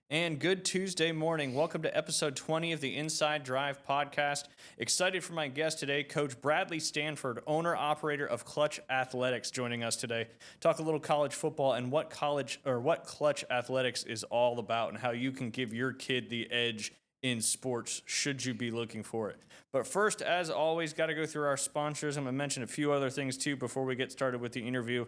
And good Tuesday morning. Welcome to episode 20 of the Inside Drive podcast. Excited for my guest today, Coach Bradley Stanford, owner-operator of Klutch Athletics, joining us today. Talk a little college football and what Klutch Athletics is all about and how you can give your kid the edge in sports should you be looking for it. But first, as always, got to go through our sponsors. I'm going to mention a few other things too before we get started with the interview.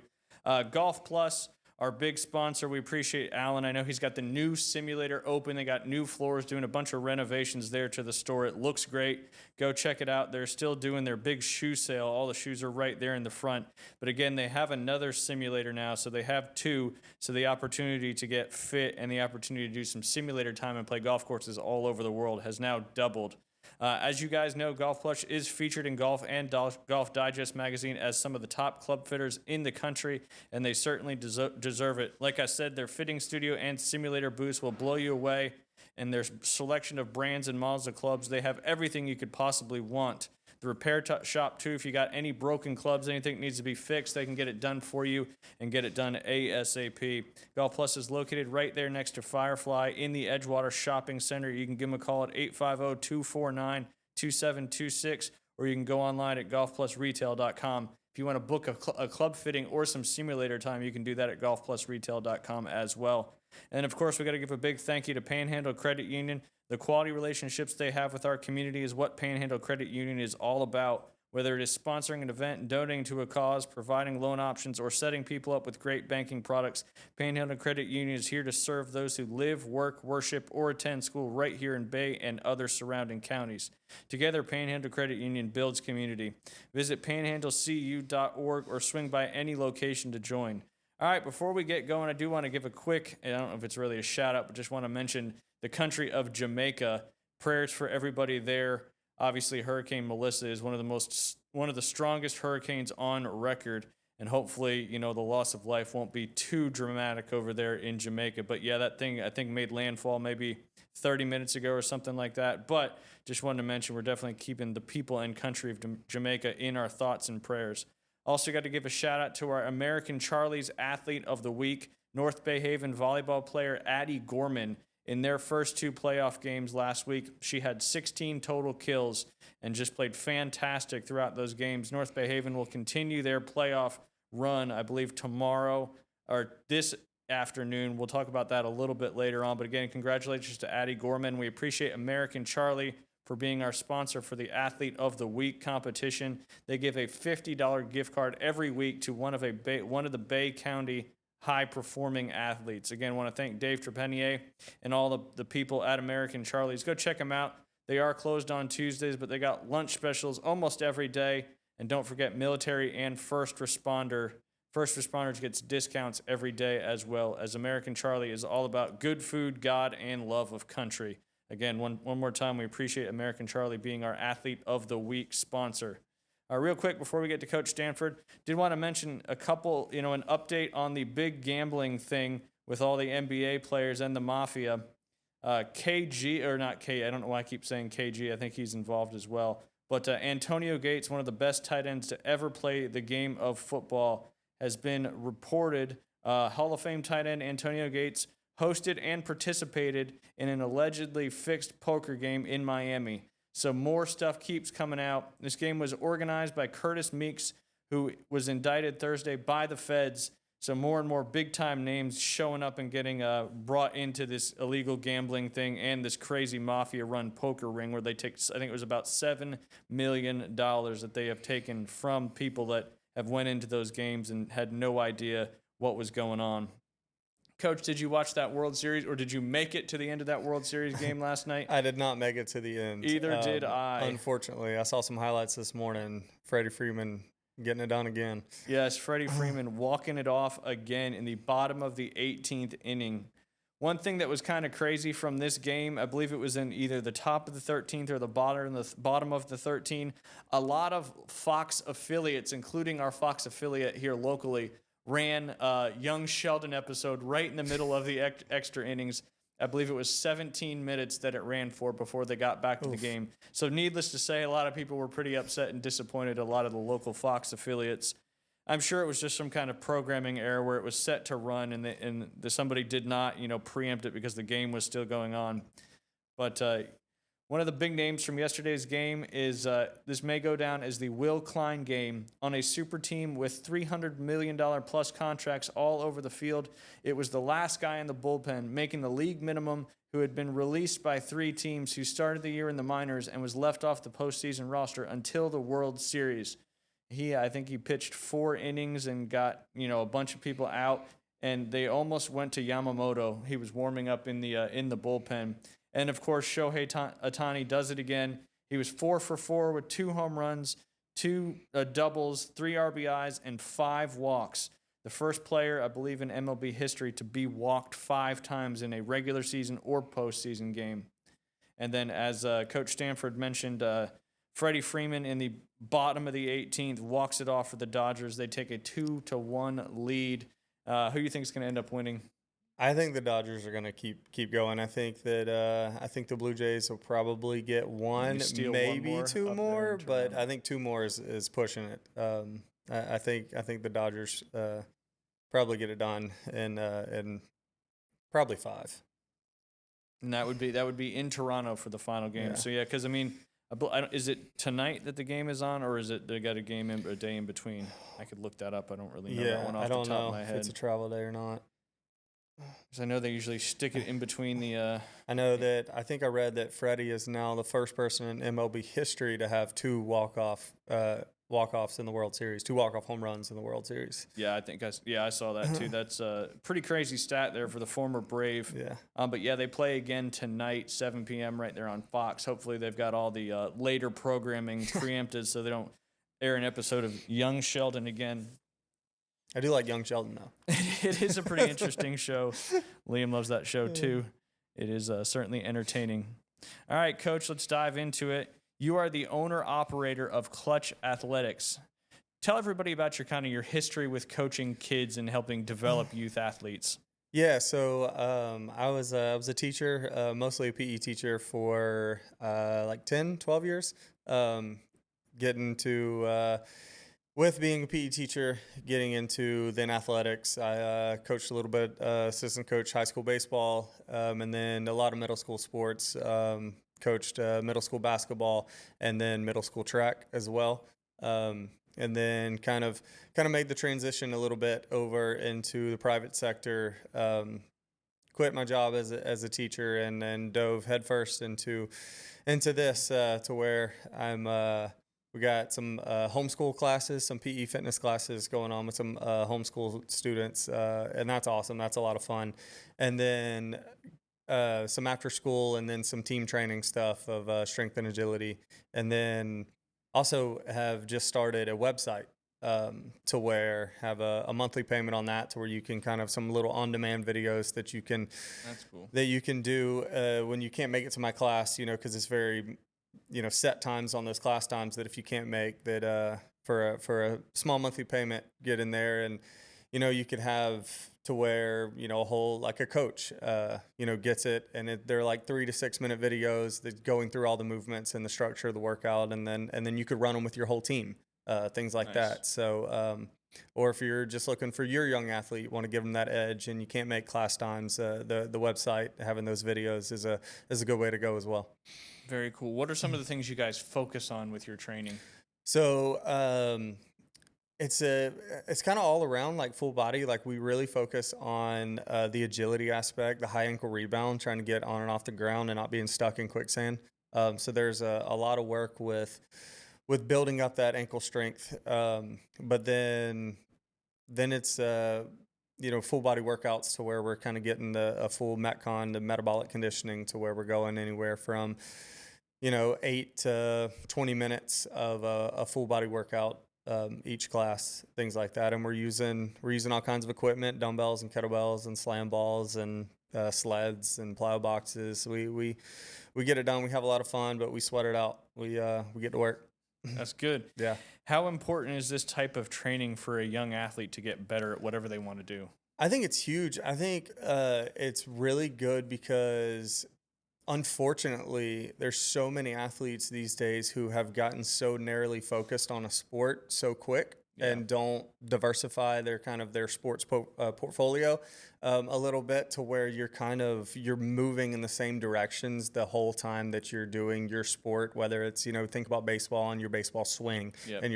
Golf Plus, our big sponsor. We appreciate Alan. I know he's got the new simulator open. They got new floors, doing a bunch of renovations there to the store. It looks great. Go check it out. They're still doing their big shoe sale. All the shoes are right there in the front. But again, they have another simulator now, so they have two. So the opportunity to get fit and the opportunity to do some simulator time and play golf courses all over the world has now doubled. As you guys know, Golf Clutch is featured in Golf and Golf Digest magazine as some of the top club fitters in the country, and they certainly deserve it. Like I said, their fitting studio and simulator booths will blow you away, and their selection of brands and models of clubs, they have everything you could possibly want. The repair shop, too, if you got any broken clubs, anything that needs to be fixed, they can get it done for you and get it done ASAP. Golf Plus is located right there next to Firefly in the Edgewater Shopping Center. You can give them a call at 850-249-2726, or you can go online at golfplusretail.com. If you want to book a club fitting or some simulator time, you can do that at golfplusretail.com as well. And, of course, we got to give a big thank you to Panhandle Credit Union. The quality relationships they have with our community is what Panhandle Credit Union is all about. Whether it is sponsoring an event and donating to a cause, providing loan options, or setting people up with great banking products, Panhandle Credit Union is here to serve those who live, work, worship, or attend school right here in Bay and other surrounding counties. Together, Panhandle Credit Union builds community. Visit panhandlecu.org or swing by any location to join. All right, before we get going, I do want to give a quick, I don't know if it's really a shout out, but just want to mention the country of Jamaica. Prayers for everybody there. Obviously, Hurricane Melissa is one of the strongest hurricanes on record, and hopefully, the loss of life won't be too dramatic over there in Jamaica. But yeah, that thing I think made landfall maybe 30 minutes ago or something like that. But just wanted to mention we're definitely keeping the people and country of Jamaica in our thoughts and prayers. Also got to give a shout out to our American Charlie's Athlete of the Week, North Bay Haven volleyball player Addie Gorman. In their first two playoff games last week, she had 16 total kills and just played fantastic throughout those games. North Bay Haven will continue their playoff run, I believe, tomorrow or this afternoon. We'll talk about that a little bit later on. But again, congratulations to Addie Gorman. We appreciate American Charlie for being our sponsor for the Athlete of the Week competition. They give a $50 gift card every week to one of the Bay County high-performing athletes. Again, I want to thank Dave Trepanier and all the people at American Charlie's. Go check them out. They are closed on Tuesdays, but they got lunch specials almost every day. And don't forget, military and first responders gets discounts every day as well, as American Charlie is all about good food, God, and love of country. Again, one more time, we appreciate American Charlie being our Athlete of the Week sponsor. Real quick, before we get to Coach Stanford, did want to mention an update on the big gambling thing with all the NBA players and the Mafia. KG, or not K, I don't know why I keep saying KG. I think he's involved as well. But Antonio Gates, one of the best tight ends to ever play the game of football, has been reported. Hall of Fame tight end Antonio Gates hosted and participated in an allegedly fixed poker game in Miami. So more stuff keeps coming out. This game was organized by Curtis Meeks, who was indicted Thursday by the feds. So more and more big-time names showing up and getting brought into this illegal gambling thing and this crazy mafia-run poker ring where they take, I think it was about $7 million that they have taken from people that have went into those games and had no idea what was going on. Coach, did you watch that World Series, or did you make it to the end of that World Series game last night? I did not make it to the end. Either did I. Unfortunately, I saw some highlights this morning. Freddie Freeman getting it done again. Yes, Freddie Freeman walking it off again in the bottom of the 18th inning. One thing that was kind of crazy from this game, I believe it was in either the top of the 13th or the bottom of the 13. A lot of Fox affiliates, including our Fox affiliate here locally, ran a Young Sheldon episode right in the middle of the extra innings. I believe it was 17 minutes that it ran for before they got back to the game. So needless to say, a lot of people were pretty upset and disappointed, a lot of the local Fox affiliates. I'm sure it was just some kind of programming error where it was set to run and somebody did not, preempt it because the game was still going on. But one of the big names from yesterday's game is this may go down as the Will Klein game on a super team with $300 million plus contracts all over the field. It was the last guy in the bullpen making the league minimum who had been released by 3 teams who started the year in the minors and was left off the postseason roster until the World Series. I think he pitched 4 innings and got, a bunch of people out, and they almost went to Yamamoto. He was warming up in the bullpen. And, of course, Shohei Ohtani does it again. He was 4 for 4 with 2 home runs, 2 doubles, 3 RBIs, and 5 walks. The first player, I believe, in MLB history to be walked 5 times in a regular season or postseason game. And then, as Coach Stanford mentioned, Freddie Freeman in the bottom of the 18th walks it off for the Dodgers. They take a 2-1 lead. Who do you think is going to end up winning? I think the Dodgers are going to keep going. I think that the Blue Jays will probably get one, maybe one 2 more, but I think 2 more is pushing it. I think the Dodgers probably get it done in probably 5. And that would be in Toronto for the final game. Yeah. So yeah, because is it tonight that the game is on, or is it they got a game a day in between? I could look that up. I don't really know that one off the top of my head. If it's a travel day or not. Because I know they usually stick it in between the. I think I read that Freddie is now the first person in MLB history to have 2 walk-offs in the World Series, 2 walk-off home runs in the World Series. Yeah, I saw that too. That's a pretty crazy stat there for the former Brave. Yeah. But yeah, they play again tonight, 7 p.m. right there on Fox. Hopefully they've got all the later programming preempted so they don't air an episode of Young Sheldon again. I do like Young Sheldon, though. It is a pretty interesting show. Liam loves that show, too. It is certainly entertaining. All right, Coach, let's dive into it. You are the owner-operator of Klutch Athletics. Tell everybody about your history with coaching kids and helping develop youth athletes. Yeah, so I was a teacher, mostly a PE teacher for 10, 12 years. Getting to... With being a PE teacher, getting into then athletics, I coached a little bit, assistant coach high school baseball, and then a lot of middle school sports. Coached middle school basketball and then middle school track as well. And then kind of made the transition a little bit over into the private sector. Quit my job as a teacher and then dove headfirst into this to where I'm. We got some homeschool classes, some PE fitness classes going on with some homeschool students, and that's awesome. That's a lot of fun. And then some after school and then some team training stuff of strength and agility. And then also have just started a website to where have a monthly payment on that to where you can kind of some little on-demand videos that you can That's cool. that you can do when you can't make it to my class, because it's very set times on those class times that if you can't make that for a small monthly payment, get in there and you could have to where a whole like a coach gets it and they're like 3 to 6 minute videos that going through all the movements and the structure of the workout and then you could run them with your whole team, things like that. So or if you're just looking for your young athlete, you want to give them that edge and you can't make class times, the website having those videos is a good way to go as well. Very cool. What are some of the things you guys focus on with your training? So it's kind of all around like full body. Like we really focus on the agility aspect, the high ankle rebound, trying to get on and off the ground and not being stuck in quicksand. So there's a lot of work with building up that ankle strength. But then it's full body workouts to where we're kind of getting a full Metcon, the metabolic conditioning to where we're going anywhere from 8 to 20 minutes of a full body workout each class, things like that. And we're using all kinds of equipment, dumbbells and kettlebells and slam balls and sleds and plyo boxes. We get it done. We have a lot of fun, but we sweat it out. We get to work. That's good. Yeah. How important is this type of training for a young athlete to get better at whatever they want to do? I think it's huge. I think it's really good because unfortunately, there's so many athletes these days who have gotten so narrowly focused on a sport so quick and don't diversify their sports portfolio a little bit, to where you're moving in the same directions the whole time that you're doing your sport. Whether it's, think about baseball and your baseball swing, Yep. and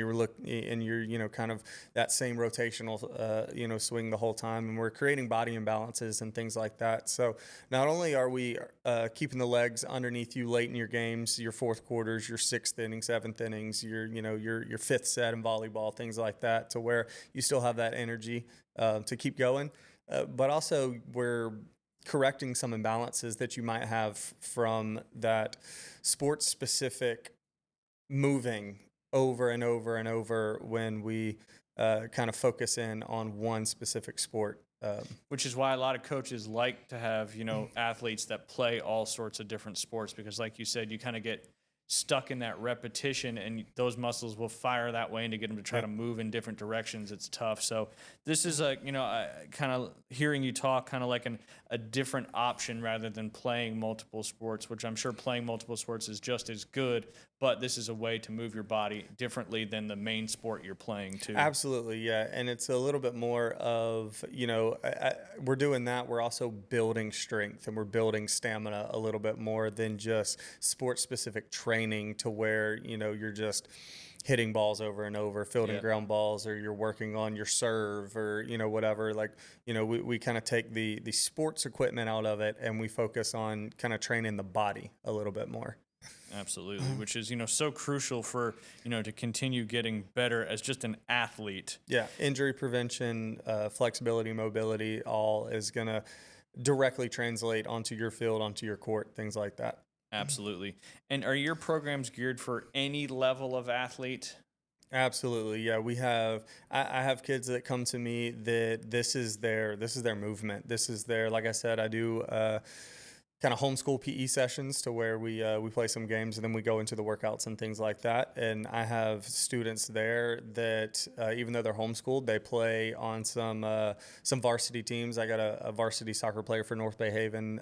you're kind of that same rotational swing the whole time, and we're creating body imbalances and things like that. So not only are we keeping the legs underneath you late in your games, your fourth quarters, your sixth inning, seventh innings, your fifth set in volleyball, things like that, to where you still have that energy to keep going. But also we're correcting some imbalances that you might have from that sports specific moving over and over and over when we kind of focus in on one specific sport. Which is why a lot of coaches like to have, athletes that play all sorts of different sports, because like you said, you kind of get stuck in that repetition and those muscles will fire that way, and to get them to try to move in different directions, it's tough. So this is kind of hearing you talk, kind of like a different option rather than playing multiple sports, which I'm sure playing multiple sports is just as good, but this is a way to move your body differently than the main sport you're playing too. Absolutely, yeah. And it's a little bit more of, we're doing that. We're also building strength and we're building stamina a little bit more than just sport-specific training, to where, you're just hitting balls over and over, fielding ground balls, or you're working on your serve, or, whatever. Like, we kind of take the sports equipment out of it, and we focus on kind of training the body a little bit more. Absolutely, which is, so crucial for, to continue getting better as just an athlete. Yeah, injury prevention, flexibility, mobility, all is going to directly translate onto your field, onto your court, things like that. Absolutely. And are your programs geared for any level of athlete? Absolutely, yeah. I have kids that come to me that this is their movement. This is their, like I said, I do kind of homeschool PE sessions, to where we play some games and then we go into the workouts and things like that. And I have students there that even though they're homeschooled, they play on some varsity teams. I got a varsity soccer player for North Bay Haven.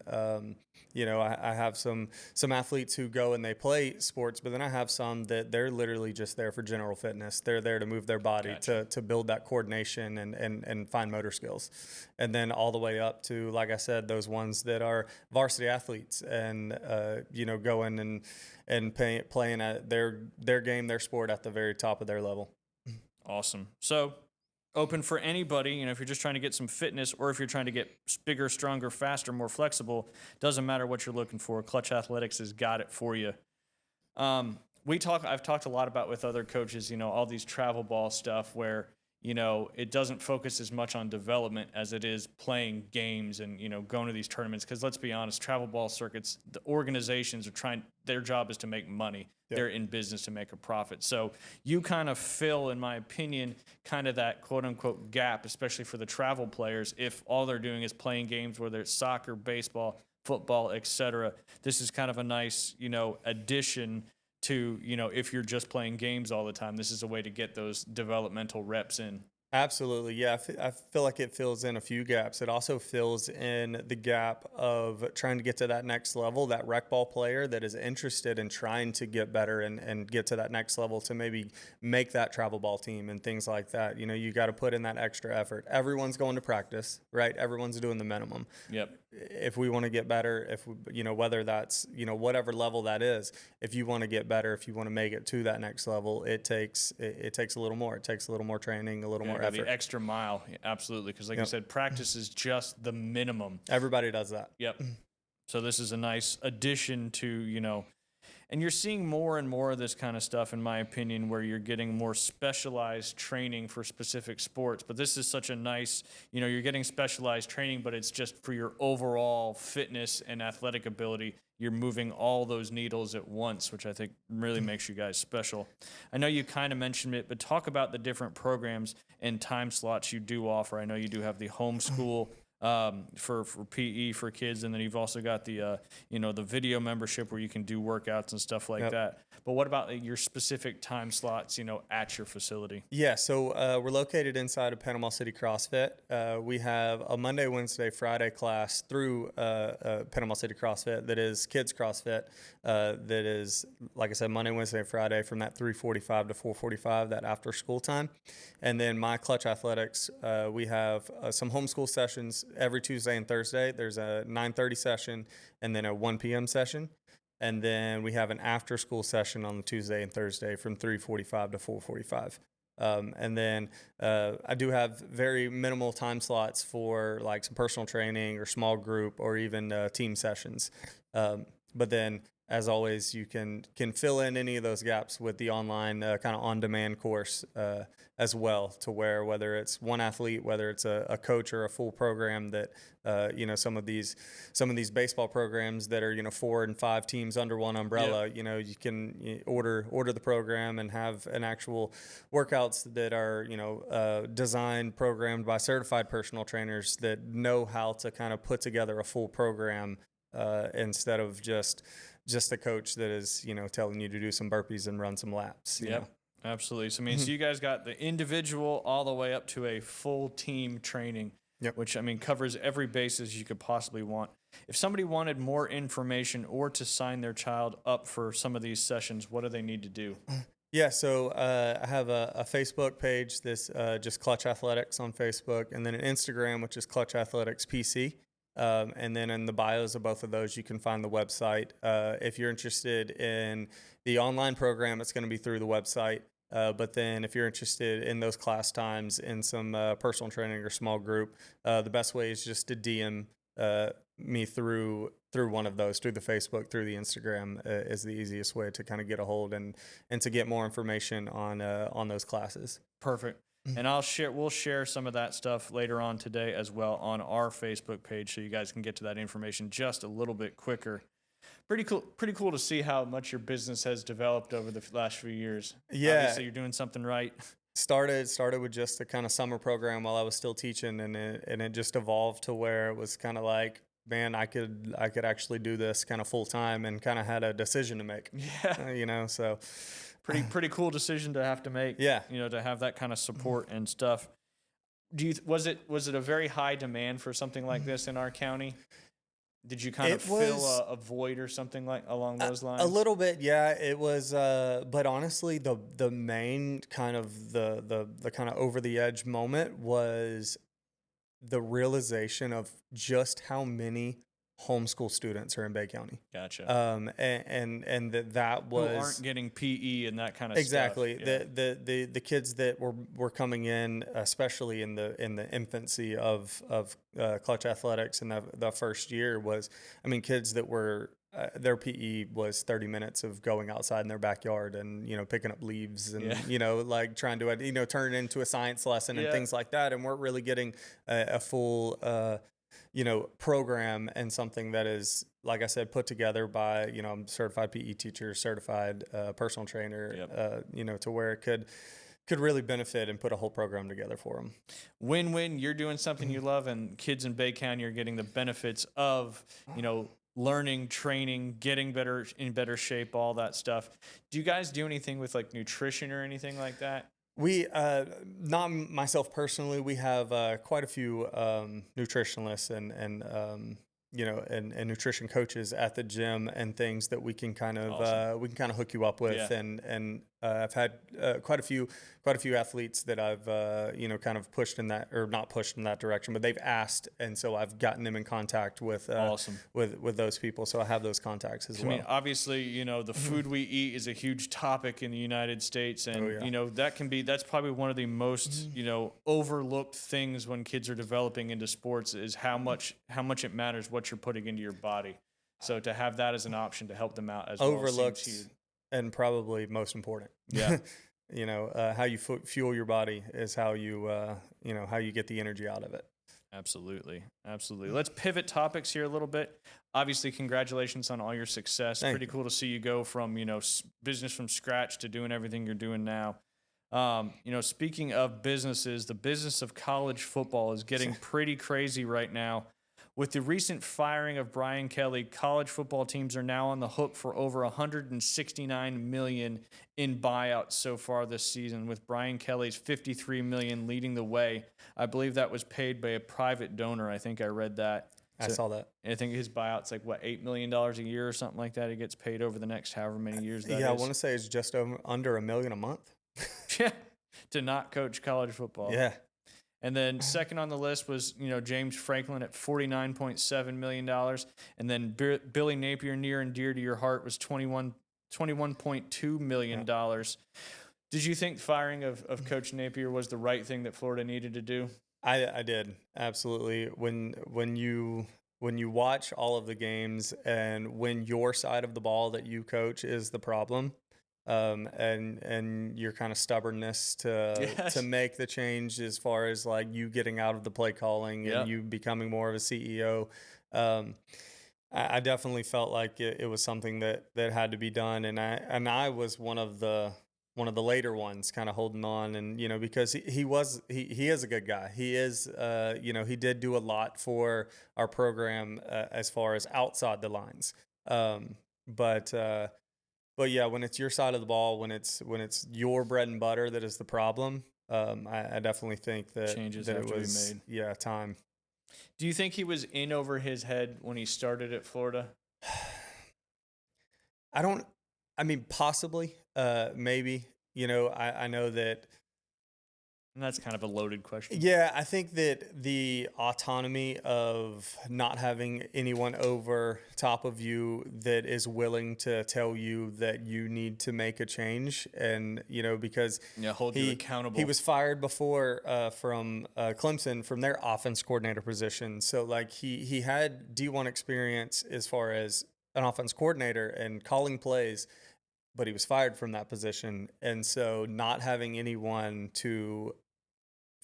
I have some athletes who go and they play sports, but then I have some that they're literally just there for general fitness. They're there to move their body, to build that coordination and fine motor skills. And then all the way up to, like I said, those ones that are varsity athletes and, going and playing at their game, their sport at the very top of their level. Awesome. So open for anybody, if you're just trying to get some fitness, or if you're trying to get bigger, stronger, faster, more flexible, doesn't matter what you're looking for. Klutch Athletics has got it for you. I've talked a lot about with other coaches, all these travel ball stuff where, it doesn't focus as much on development as it is playing games and, going to these tournaments. Because let's be honest, travel ball circuits, the organizations are their job is to make money. Yep. They're in business to make a profit. So you kind of fill, in my opinion, kind of that quote unquote gap, especially for the travel players, if all they're doing is playing games, whether it's soccer, baseball, football, etc. This is kind of a nice, addition to, if you're just playing games all the time. This is a way to get those developmental reps in. Absolutely, yeah. I feel like it fills in a few gaps. It also fills in the gap of trying to get to that next level, that rec ball player that is interested in trying to get better and get to that next level, to maybe make that travel ball team and things like that. You got to put in that extra effort. Everyone's going to practice, right? Everyone's doing the minimum. Yep. If we want to get better, if we, whether that's, whatever level that is, if you want to get better, if you want to make it to that next level, it takes a little more. It takes a little more training, a little more effort. The extra mile, absolutely. Because like you said, practice is just the minimum. Everybody does that. Yep. So this is a nice addition to, and you're seeing more and more of this kind of stuff, in my opinion, where you're getting more specialized training for specific sports. But this is such a nice, you're getting specialized training, but it's just for your overall fitness and athletic ability. You're moving all those needles at once, which I think really makes you guys special. I know you kind of mentioned it, but talk about the different programs and time slots you do offer. I know you do have the homeschool for PE for kids, and then you've also got the the video membership where you can do workouts and stuff like that. But what about your specific time slots, at your facility? Yeah, so we're located inside of Panama City CrossFit. We have a Monday, Wednesday, Friday class through Panama City CrossFit that is kids CrossFit. That is, like I said, Monday, Wednesday, Friday from that 3:45 to 4:45, that after school time. And then my Klutch Athletics, we have some homeschool sessions every Tuesday and Thursday. There's a 9:30 session and then a 1 p.m. session. And then we have an after school session on the Tuesday and Thursday from 3:45 to 4:45. And then I do have very minimal time slots for like some personal training or small group or even team sessions. But then, as always, you can fill in any of those gaps with the online kind of on-demand course as well, to where whether it's one athlete, whether it's a coach or a full program that, some of these baseball programs that are, 4 and 5 teams under one umbrella, you can order the program and have an actual workouts that are, designed, programmed by certified personal trainers that know how to kind of put together a full program instead of just a coach that is, telling you to do some burpees and run some laps. Yep, absolutely. So, so you guys got the individual all the way up to a full team training, which, covers every basis you could possibly want. If somebody wanted more information or to sign their child up for some of these sessions, what do they need to do? Yeah, so I have a Facebook page, this just Klutch Athletics on Facebook, and then an Instagram, which is Klutch Athletics PC. And then in the bios of both of those, you can find the website. If you're interested in the online program, it's going to be through the website. But then if you're interested in those class times in some personal training or small group, the best way is just to DM me through one of those, through the Facebook, through the Instagram is the easiest way to kind of get a hold and to get more information on those classes. Perfect. And we'll share some of that stuff later on today as well on our Facebook page, so you guys can get to that information just a little bit quicker. Pretty cool to see how much your business has developed over the last few years. Yeah. Obviously, you're doing something right. Started with just a kind of summer program while I was still teaching, and it just evolved to where it was kind of like, man, I could actually do this kind of full time, and kind of had a decision to make. Yeah. So pretty cool decision to have to make. Yeah. To have that kind of support and stuff. Was it a very high demand for something like this in our county? Did you kind of fill a void or something like along those lines? A little bit, yeah. It was, but honestly, the main kind of the kind of over the edge moment was the realization of just how many homeschool students are in Bay County. Gotcha. And that was who aren't getting PE and that kind of exactly stuff. Yeah. The kids that were coming in, especially in the infancy of Klutch Athletics in the first year, was, kids that were their PE was 30 minutes of going outside in their backyard and picking up leaves and like trying to turn it into a science lesson and things like that, and weren't really getting a full program and something that is, like I said, put together by, I'm certified PE teacher, certified personal trainer, to where it could really benefit and put a whole program together for them. Win-win. You're doing something you love, and kids in Bay County are getting the benefits of, learning, training, getting in better shape, all that stuff. Do you guys do anything with like nutrition or anything like that? We, not myself personally, we have quite a few nutritionalists and nutrition coaches at the gym and things that we can kind of Awesome. Hook you up with, and I've had quite a few athletes that I've kind of pushed in that, or not pushed in that direction, but they've asked, and so I've gotten them in contact with Awesome. with those people, so I have those contacts as well. Obviously, the food we eat is a huge topic in the United States, and that's probably one of the most overlooked things when kids are developing into sports, is how much it matters what you're putting into your body. So to have that as an option to help them out as overlooked well, and probably most important. Yeah. How you fuel your body is how you how you get the energy out of it. Absolutely. Let's pivot topics here a little bit. Obviously, congratulations on all your success. Thank Pretty cool to see you go from business from scratch to doing everything you're doing now. Speaking of businesses, the business of college football is getting pretty crazy right now. With the recent firing of Brian Kelly, college football teams are now on the hook for over $169 million in buyouts so far this season, with Brian Kelly's $53 million leading the way. I believe that was paid by a private donor. I think I read that. I saw that. I think his buyout's like, $8 million a year or something like that. He gets paid over the next however many years that is. I want to say it's just under $1 million a month. Yeah, to not coach college football. Yeah. And then second on the list was, James Franklin at $49.7 million. And then Billy Napier, near and dear to your heart, was $21.2 million. Yeah. Did you think firing of Coach Napier was the right thing that Florida needed to do? I did, absolutely. When you watch all of the games and when your side of the ball that you coach is the problem, and your kind of stubbornness to make the change as far as like you getting out of the play calling and you becoming more of a CEO. I definitely felt like it was something that had to be done, and I was one of the later ones kind of holding on, and because he is a good guy. He is he did do a lot for our program as far as outside the lines. But yeah, when it's your side of the ball, when it's your bread and butter that is the problem, I definitely think that changes that have it was to be made. Time. Do you think he was in over his head when he started at Florida? I mean, possibly, maybe. I know that. And that's kind of a loaded question. Yeah, I think that the autonomy of not having anyone over top of you that is willing to tell you that you need to make a change, and because hold you accountable. He was fired before from Clemson from their offense coordinator position, so like he had D1 experience as far as an offense coordinator and calling plays, but he was fired from that position, and so not having anyone to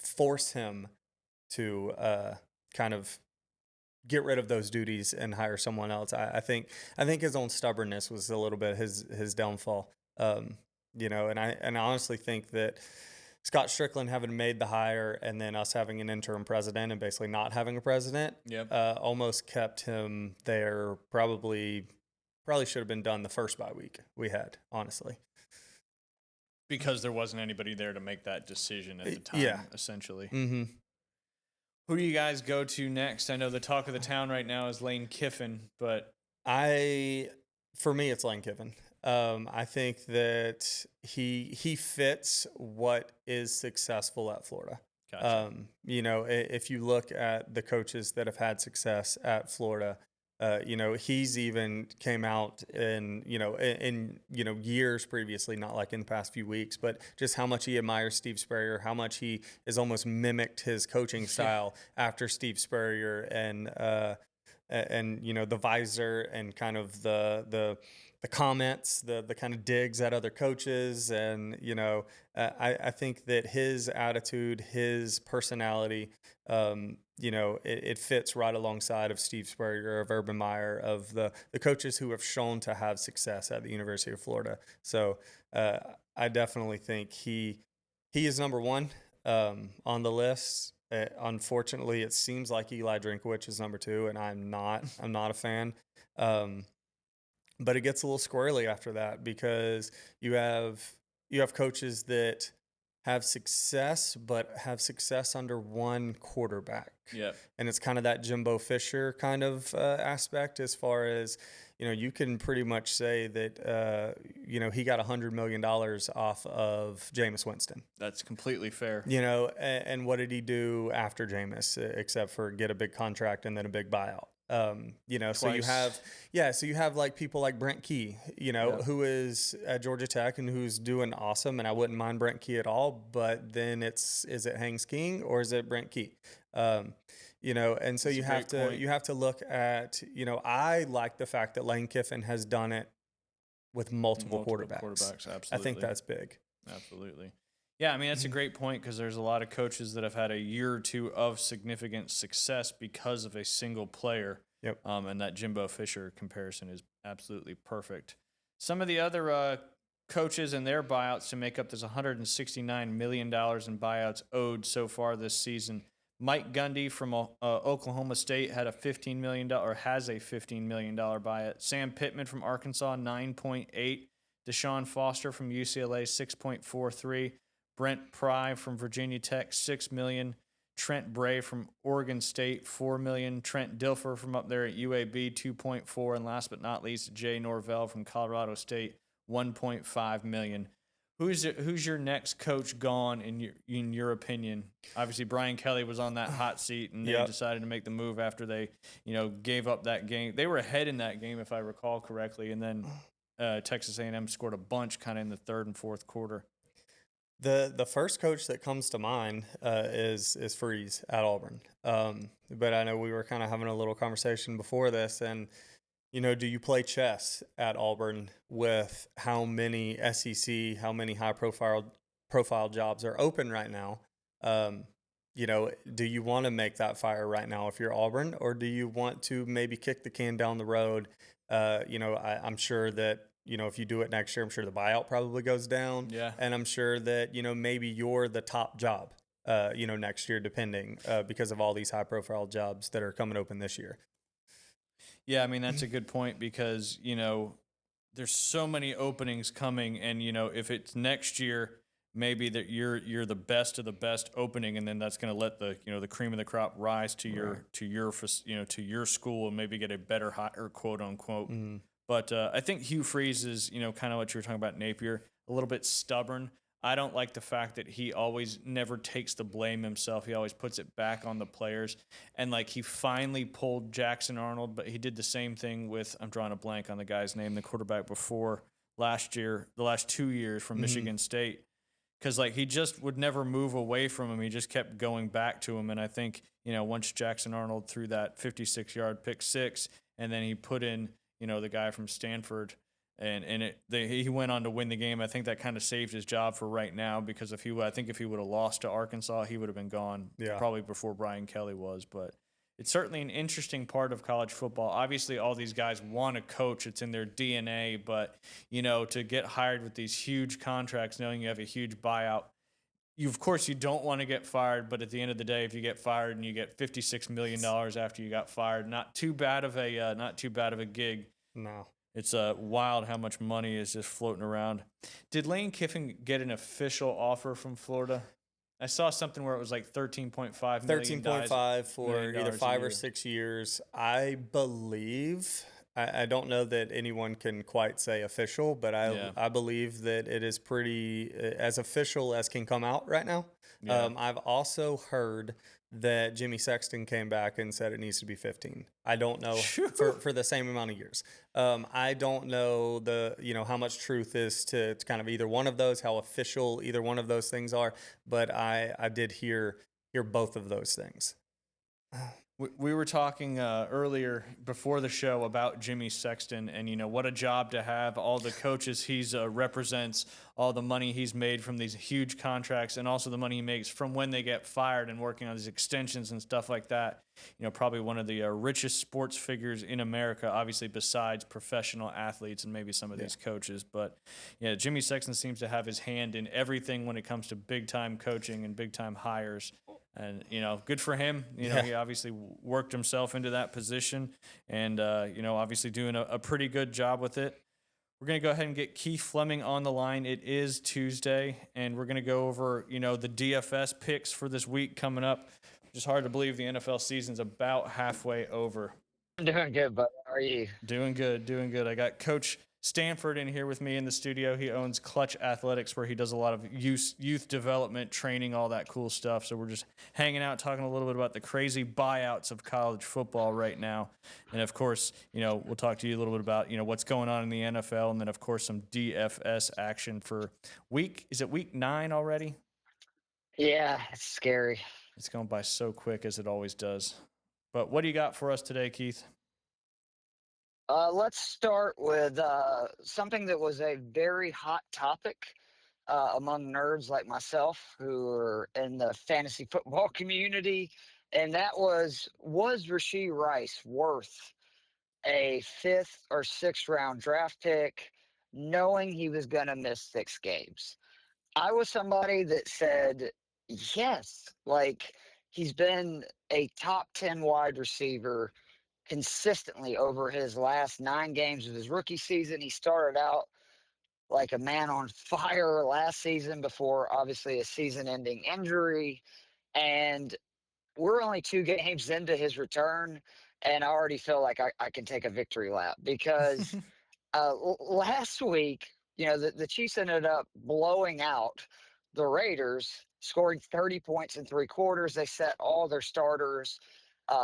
force him to kind of get rid of those duties and hire someone else. I think his own stubbornness was a little bit his downfall. And I honestly think that Scott Strickland having made the hire and then us having an interim president and basically not having a president, almost kept him there. Probably should have been done the first bye week we had, honestly. Because there wasn't anybody there to make that decision at the time, essentially. Mm-hmm. Who do you guys go to next? I know the talk of the town right now is Lane Kiffin, but for me, it's Lane Kiffin. I think that he fits what is successful at Florida. Gotcha. If you look at the coaches that have had success at Florida, he's even came out in years previously, not like in the past few weeks, but just how much he admires Steve Spurrier, how much he has almost mimicked his coaching style after Steve Spurrier, and the visor and kind of the comments, the kind of digs at other coaches, and I think that his attitude, his personality, it fits right alongside of Steve Spurrier, of Urban Meyer, of the coaches who have shown to have success at the University of Florida. So I definitely think he is number one on the list. Unfortunately, it seems like Eli Drinkwitz is number two, and I'm not a fan. But it gets a little squirrely after that, because you have coaches that have success, but have success under one quarterback. Yeah. And it's kind of that Jimbo Fisher kind of aspect, as far as, you can pretty much say that, he got $100 million off of Jameis Winston. That's completely fair. And what did he do after Jameis, except for get a big contract and then a big buyout? So you have like people like Brent Key, who is at Georgia Tech and who's doing awesome. And I wouldn't mind Brent Key at all, but then is it Hanks King or is it Brent Key? And so you have to look at, I like the fact that Lane Kiffin has done it with multiple quarterbacks. Absolutely. I think that's big. Absolutely. Yeah, I mean, that's a great point, because there's a lot of coaches that have had a year or two of significant success because of a single player. Yep. And that Jimbo Fisher comparison is absolutely perfect. Some of the other coaches and their buyouts to make up this $169 million in buyouts owed so far this season. Mike Gundy from Oklahoma State had a $15 million or has a $15 million buyout. Sam Pittman from Arkansas, 9.8. Deshaun Foster from UCLA, 6.43. Brent Pry from Virginia Tech, $6 million. Trent Bray from Oregon State, $4 million. Trent Dilfer from up there at UAB, 2.4. And last but not least, Jay Norvell from Colorado State, $1.5 million. Who's your next coach gone in your opinion? Obviously, Brian Kelly was on that hot seat, and they decided to make the move after they gave up that game. They were ahead in that game, if I recall correctly, and then Texas A&M scored a bunch kind of in the third and fourth quarter. The first coach that comes to mind is Freeze at Auburn. But I know we were kind of having a little conversation before this, and do you play chess at Auburn with how many SEC, how many high profile jobs are open right now? Do you want to make that fire right now if you're Auburn, or do you want to maybe kick the can down the road? I'm sure that if you do it next year, I'm sure the buyout probably goes down. Yeah. And I'm sure that, maybe you're the top job, next year, depending, because of all these high profile jobs that are coming open this year. Yeah, I mean, that's a good point because, there's so many openings coming, and, if it's next year, maybe that you're the best of the best opening, and then that's going to let the cream of the crop rise to your school and maybe get a better hire, quote unquote. But I think Hugh Freeze is, kind of what you were talking about, Napier, a little bit stubborn. I don't like the fact that he always never takes the blame himself. He always puts it back on the players. And, he finally pulled Jackson Arnold, but he did the same thing with, I'm drawing a blank on the guy's name, the quarterback before last year, the last 2 years from Michigan State. Because, he just would never move away from him. He just kept going back to him. And I think, once Jackson Arnold threw that 56-yard pick six, and then he put in, the guy from Stanford, and he went on to win the game. I think that kind of saved his job for right now, because if he would have lost to Arkansas, he would have been gone probably before Brian Kelly was. But it's certainly an interesting part of college football. Obviously, all these guys want to coach. It's in their DNA. But, to get hired with these huge contracts, knowing you have a huge buyout, of course, you don't want to get fired. But at the end of the day, if you get fired and you get $56 million after you got fired, not too bad of a gig. No. It's wild how much money is just floating around. Did Lane Kiffin get an official offer from Florida? I saw something where it was like $13.5 million. 13.5 for either 5 or 6 years. I believe, I don't know that anyone can quite say official, but I believe that it is pretty as official as can come out right now. Yeah. I've also heard that Jimmy Sexton came back and said it needs to be 15. I don't know for the same amount of years. I don't know how much truth is to kind of either one of those, how official either one of those things are, but I did hear both of those things. We were talking earlier before the show about Jimmy Sexton and, what a job to have, all the coaches he's represents, all the money he's made from these huge contracts, and also the money he makes from when they get fired and working on these extensions and stuff like that. Probably one of the richest sports figures in America, obviously besides professional athletes and maybe some of these coaches. But, Jimmy Sexton seems to have his hand in everything when it comes to big-time coaching and big-time hires. And, good for him. He obviously worked himself into that position and, obviously doing a pretty good job with it. We're going to go ahead and get Keith Flemming on the line. It is Tuesday, and we're going to go over, the DFS picks for this week coming up. Just hard to believe the NFL season's about halfway over. I'm doing good, but how are you? Doing good. I got Coach Stanford in here with me in the studio. He owns Klutch Athletics, where he does a lot of youth development, training, all that cool stuff. So we're just hanging out, talking a little bit about the crazy buyouts of college football right now. And, of course, we'll talk to you a little bit about, what's going on in the NFL, and then, of course, some DFS action for week 9 already? Yeah, it's scary. It's going by so quick, as it always does. But what do you got for us today, Keith? Let's start with something that was a very hot topic among nerds like myself who are in the fantasy football community, and that was Rashee Rice worth a 5th or 6th round draft pick? knowing he was going to miss 6 games. I was somebody that said, yes, like he's been a top 10 wide receiver consistently over his last 9 games of his rookie season. He started out like a man on fire last season before obviously a season ending injury. And we're only 2 games into his return. And I already feel like I can take a victory lap because last week, the Chiefs ended up blowing out the Raiders, scoring 30 points in 3 quarters. They set all their starters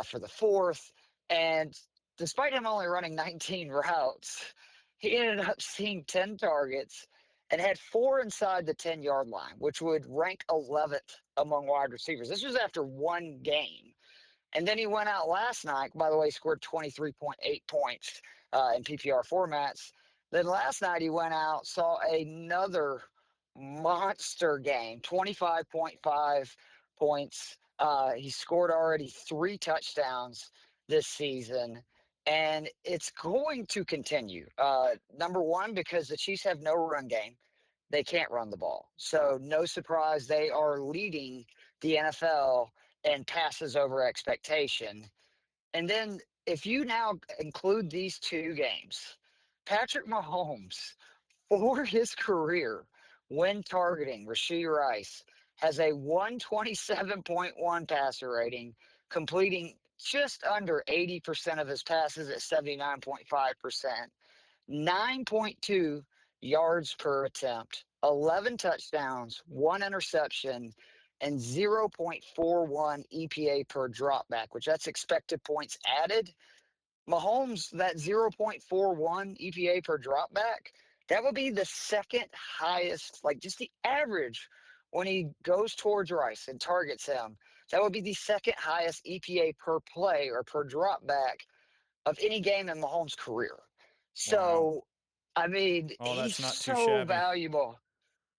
for the fourth. And despite him only running 19 routes, he ended up seeing 10 targets and had 4 inside the 10-yard line, which would rank 11th among wide receivers. This was after 1 game. And then he went out last night, by the way, scored 23.8 points in PPR formats. Then last night he went out, saw another monster game, 25.5 points. He scored already 3 touchdowns this season, and it's going to continue. Number one, because the Chiefs have no run game. They can't run the ball. So no surprise, they are leading the NFL and passes over expectation. And then if you now include these 2 games, Patrick Mahomes, for his career, when targeting Rashee Rice, has a 127.1 passer rating, completing just under 80% of his passes at 79.5%, 9.2 yards per attempt, 11 touchdowns, 1 interception, and 0.41 EPA per dropback, which that's expected points added. Mahomes, that 0.41 EPA per dropback, that would be the second highest, like just the average when he goes towards Rice and targets him. That would be the second highest EPA per play or per dropback of any game in Mahomes' career. Wow. So, I mean, Oh, he's that's not too so shabby. valuable.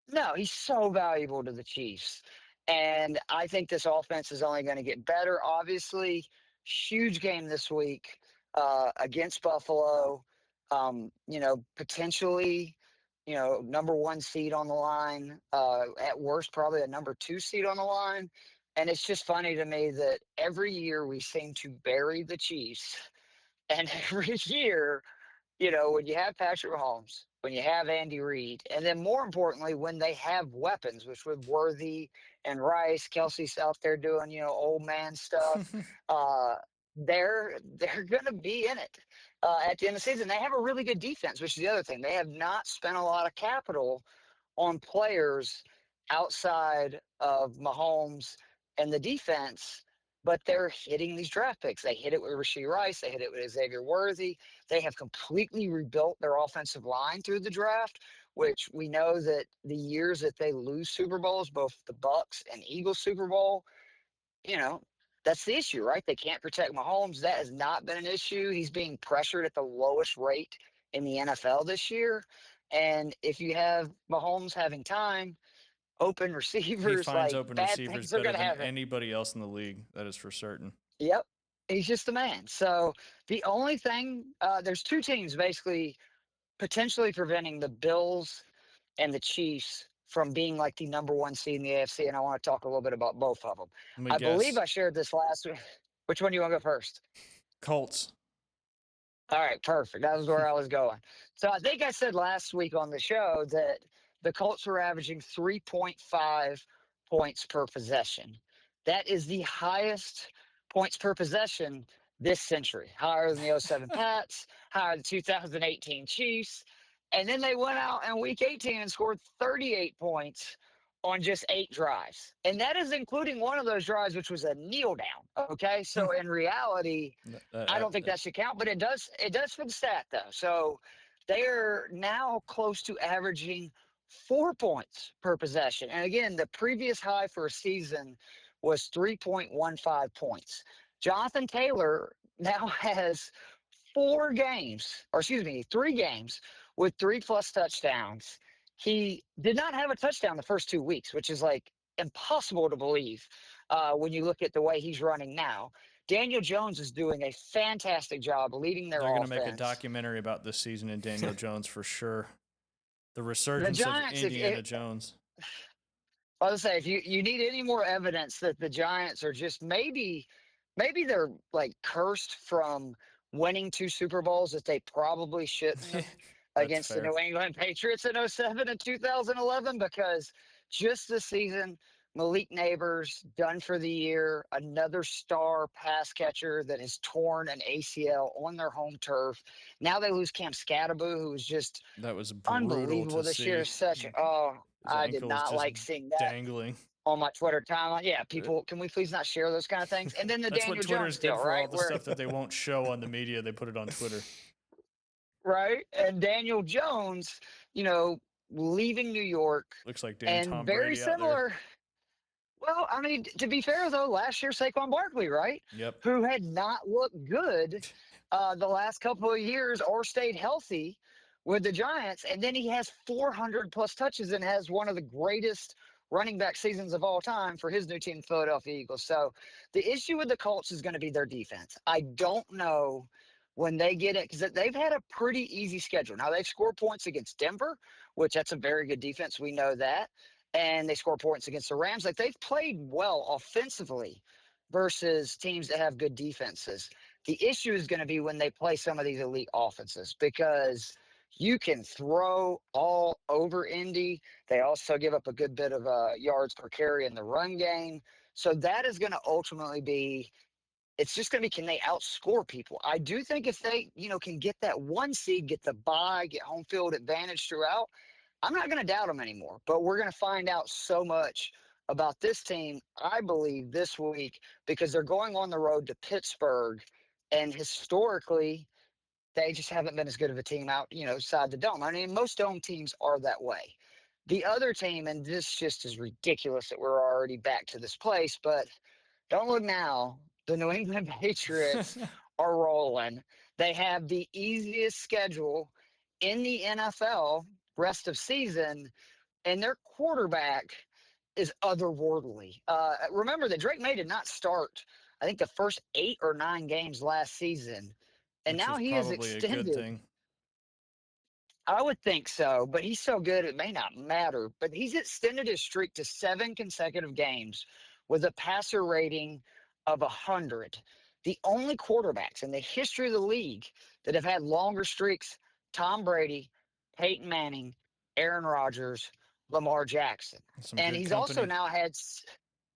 No, he's so valuable to the Chiefs. And I think this offense is only going to get better. Obviously, huge game this week against Buffalo. Potentially, number 1 seed on the line. At worst, probably a number 2 seed on the line. And it's just funny to me that every year we seem to bury the Chiefs. And every year when you have Patrick Mahomes, when you have Andy Reid, and then more importantly, when they have weapons, which with Worthy and Rice, Kelsey's out there doing, old man stuff, uh, they're gonna be in it at the end of the season. They have a really good defense, which is the other thing. They have not spent a lot of capital on players outside of Mahomes and the defense, but they're hitting these draft picks. They hit it with Rashee Rice. They hit it with Xavier Worthy. They have completely rebuilt their offensive line through the draft, which we know that the years that they lose Super Bowls, both the Bucks and Eagles Super Bowl, you know, that's the issue, right? They can't protect Mahomes. That has not been an issue. He's being pressured at the lowest rate in the NFL this year. And if you have Mahomes having time, open He receivers, finds like open bad receivers things are better going to than happen. anybody else in the league. That is for certain. Yep. He's just the man. So the only thing, there's 2 teams basically potentially preventing the Bills and the Chiefs from being like the number 1 seed in the AFC. And I want to talk a little bit about both of them. Let me I believe guess. I shared this last week. Which one do you want to go first? Colts. All right, perfect. That was where I was going. So I think I said last week on the show that the Colts were averaging 3.5 points per possession. That is the highest points per possession this century, higher than the '07 Pats, higher than the 2018 Chiefs. And then they went out in week 18 and scored 38 points on just 8 drives. And that is including one of those drives, which was a kneel down. Okay. So in reality, I don't think that should count, but it does. It does for the stat though. So they are now close to averaging 4 points per possession. And again, the previous high for a season was 3.15 points. Jonathan Taylor now has 4 games, or excuse me, 3 games with 3+ touchdowns. He did not have a touchdown the first 2 weeks, which is like impossible to believe when you look at the way he's running now. Daniel Jones is doing a fantastic job leading their They're going to make a offense. documentary about this season in Daniel Jones for sure. The The resurgence of Giants, Indiana Jones. I was say if you need any more evidence that the Giants are just maybe they're like cursed from winning 2 Super Bowls that they probably shouldn't have That's against the fair. New England Patriots in '07 and 2011, because just this season, Malik Neighbors done for the year, another star pass catcher that has torn an ACL on their home turf. Now they lose Cam Scatterbo, who was just That was brutal unbelievable to this year. see. Such His I did ankle is not just like seeing that dangling. on my Twitter timeline. Yeah, people, can we please not share those kind of things? And then the That's what Daniel Twitter Jones is good deal, for, all right? the stuff that they won't show on the media. They put it on Twitter. Right? And Daniel Jones, you know, leaving New York, Looks like damn and Tom very Brady out there. similar. Well, I mean, to be fair though, last year Saquon Barkley, right, Yep. who had not looked good the last couple of years or stayed healthy with the Giants, and then he has 400 plus touches and has one of the greatest running back seasons of all time for his new team, Philadelphia Eagles. So the issue with the Colts is going to be their defense. I don't know when they get it, because they've had a pretty easy schedule. Now they've scored points against Denver, which that's a very good defense. We know that, and they score points against the Rams. Like, they've played well offensively versus teams that have good defenses. The issue is going to be when they play some of these elite offenses, because you can throw all over Indy. They also give up a good bit of yards per carry in the run game. So that is going to ultimately be, it's just going to be, can they outscore people? I do think if they, can get that 1 seed, get the bye, get home field advantage throughout, I'm not going to doubt them anymore. But we're going to find out so much about this team, I believe, this week, because they're going on the road to Pittsburgh. And historically, they just haven't been as good of a team out, side the dome. I mean, most dome teams are that way. The other team, and this just is ridiculous that we're already back to this place, but don't look now. The New England Patriots are rolling. They have the easiest schedule in the NFL rest of season, and their quarterback is otherworldly. Remember that Drake May did not start, I think, the first 8 or 9 games last season, and Which now is he is probably a good extended. thing. I would think so, but he's so good it may not matter. But he's extended his streak to 7 consecutive games with a passer rating of 100. The only quarterbacks in the history of the league that have had longer streaks: Tom Brady, Peyton Manning, Aaron Rodgers, Lamar Jackson. Some And good he's also company. now had,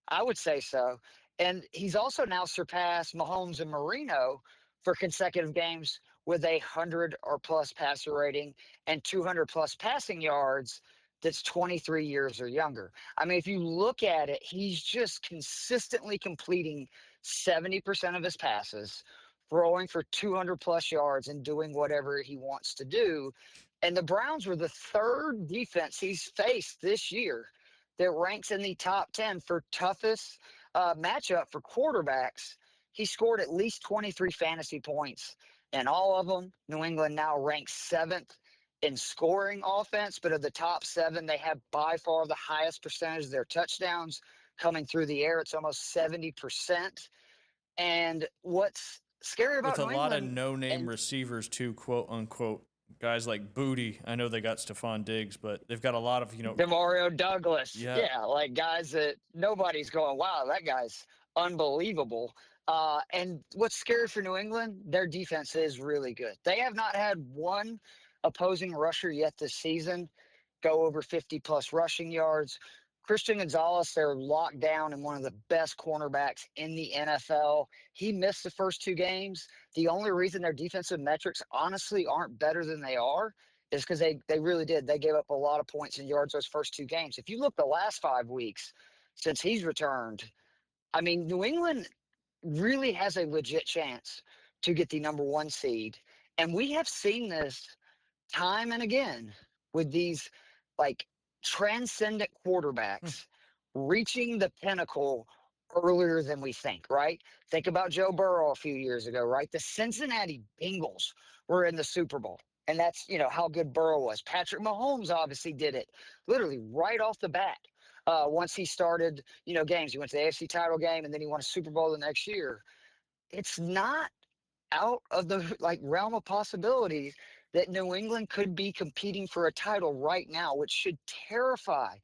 I would say so, and he's also now surpassed Mahomes and Marino for consecutive games with 100 or plus passer rating and 200 plus passing yards, that's 23 years or younger. I mean, if you look at it, he's just consistently completing 70% of his passes, throwing for 200 plus yards, and doing whatever he wants to do. And the Browns were the third defense he's faced this year that ranks in the top 10 for toughest matchup for quarterbacks. He scored at least 23 fantasy points in all of them. New England now ranks 7th in scoring offense, but of the top 7, they have by far the highest percentage of their touchdowns coming through the air. It's almost 70%. And what's scary With about a New lot of England, no-name and receivers too, quote unquote. Guys like Booty. I know they got Stephon Diggs, but they've got a lot of, Demario Douglas, yeah. yeah, like guys that nobody's going, wow, that guy's unbelievable. And what's scary for New England, their defense is really good. They have not had one opposing rusher yet this season go over 50 plus rushing yards. Christian Gonzalez, they're locked down and one of the best cornerbacks in the NFL. He missed the first 2 games. The only reason their defensive metrics honestly aren't better than they are is because they really did. They gave up a lot of points and yards those first 2 games. If you look the last 5 weeks since he's returned, I mean, New England really has a legit chance to get the number 1 seed. And we have seen this time and again with these like transcendent quarterbacks reaching the pinnacle earlier than we think, right? Think about Joe Burrow a few years ago, right? The Cincinnati Bengals were in the Super Bowl. And that's, how good Burrow was. Patrick Mahomes obviously did it literally right off the bat. Once he started, games, he went to the AFC title game and then he won a Super Bowl the next year. It's not out of the realm of possibilities that New England could be competing for a title right now, which should terrify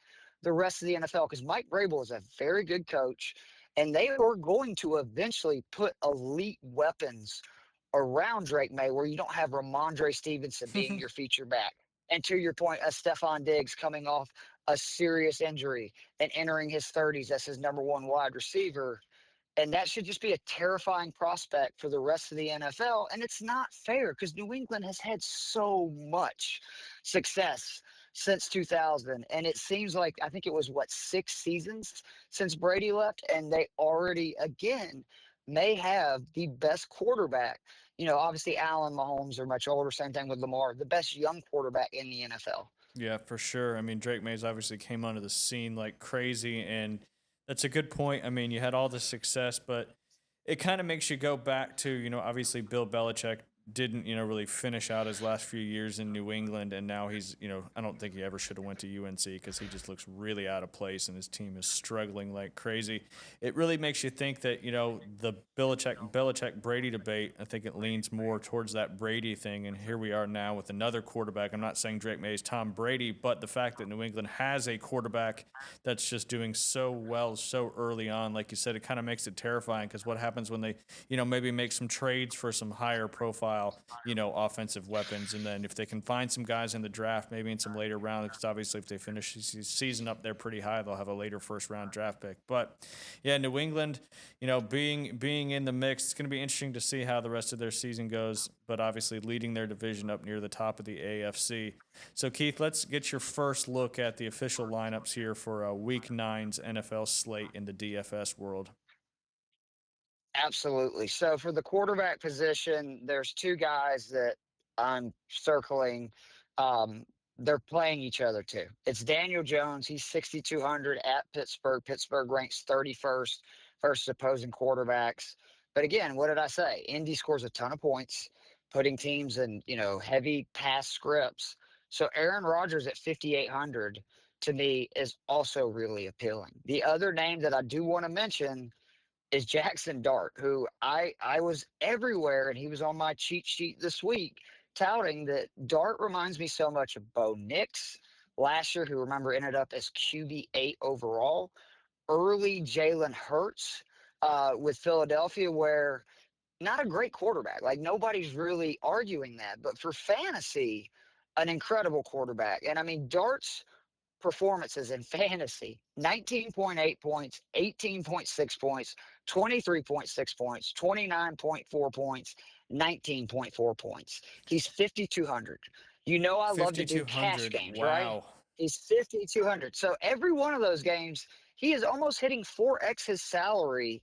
the rest of the NFL because Mike Vrabel is a very good coach, and they are going to eventually put elite weapons around Drake May where you don't have Ramondre Stevenson being your feature back. And to your point, Stephon Diggs coming off a serious injury and entering his 30s as his number one wide receiver. And that should just be a terrifying prospect for the rest of the NFL. And it's not fair because New England has had so much success since 2000. And it seems like, I think it was, 6 seasons since Brady left. And they already, again, may have the best quarterback. Obviously, Allen, Mahomes are much older. Same thing with Lamar, the best young quarterback in the NFL. Yeah, for sure. I mean, Drake Mays obviously came onto the scene like crazy, and that's a good point. I mean, you had all the success, but it kind of makes you go back to, obviously Bill Belichick didn't, really finish out his last few years in New England, and now he's, I don't think he ever should have went to UNC because he just looks really out of place, and his team is struggling like crazy. It really makes you think that, the Belichick Brady debate, I think it leans more towards that Brady thing, and here we are now with another quarterback. I'm not saying Drake May is Tom Brady, but the fact that New England has a quarterback that's just doing so well so early on, like you said, it kind of makes it terrifying because what happens when they, maybe make some trades for some higher profile, offensive weapons, and then if they can find some guys in the draft, maybe in some later rounds, because obviously if they finish the season up there pretty high, they'll have a later first round draft pick. But yeah, New England, being in the mix, it's going to be interesting to see how the rest of their season goes. But obviously leading their division up near the top of the AFC. So Keith, let's get your first look at the official lineups here for Week 9's NFL slate in the DFS world. Absolutely. So for the quarterback position, there's two guys that I'm circling. Um, they're playing each other too. It's Daniel Jones. He's 6,200 at Pittsburgh. Pittsburgh ranks 31st versus opposing quarterbacks. But again, what did I say? Indy scores a ton of points, putting teams in, heavy pass scripts. So Aaron Rodgers at 5,800 to me is also really appealing. The other name that I do want to mention is Jackson Dart, who I was everywhere, and he was on my cheat sheet this week, touting that Dart reminds me so much of Bo Nix last year, who remember ended up as QB8 overall. Early Jalen Hurts with Philadelphia, where not a great quarterback. Like nobody's really arguing that, but for fantasy, an incredible quarterback. And I mean, Dart's performances in fantasy 19.8 points, 18.6 points, 23.6 points, 29.4 points, 19.4 points. He's 5,200. I love to do cash 5,200. games, right? Wow. He's 5,200. So every one of those games, he is almost hitting 4x his salary,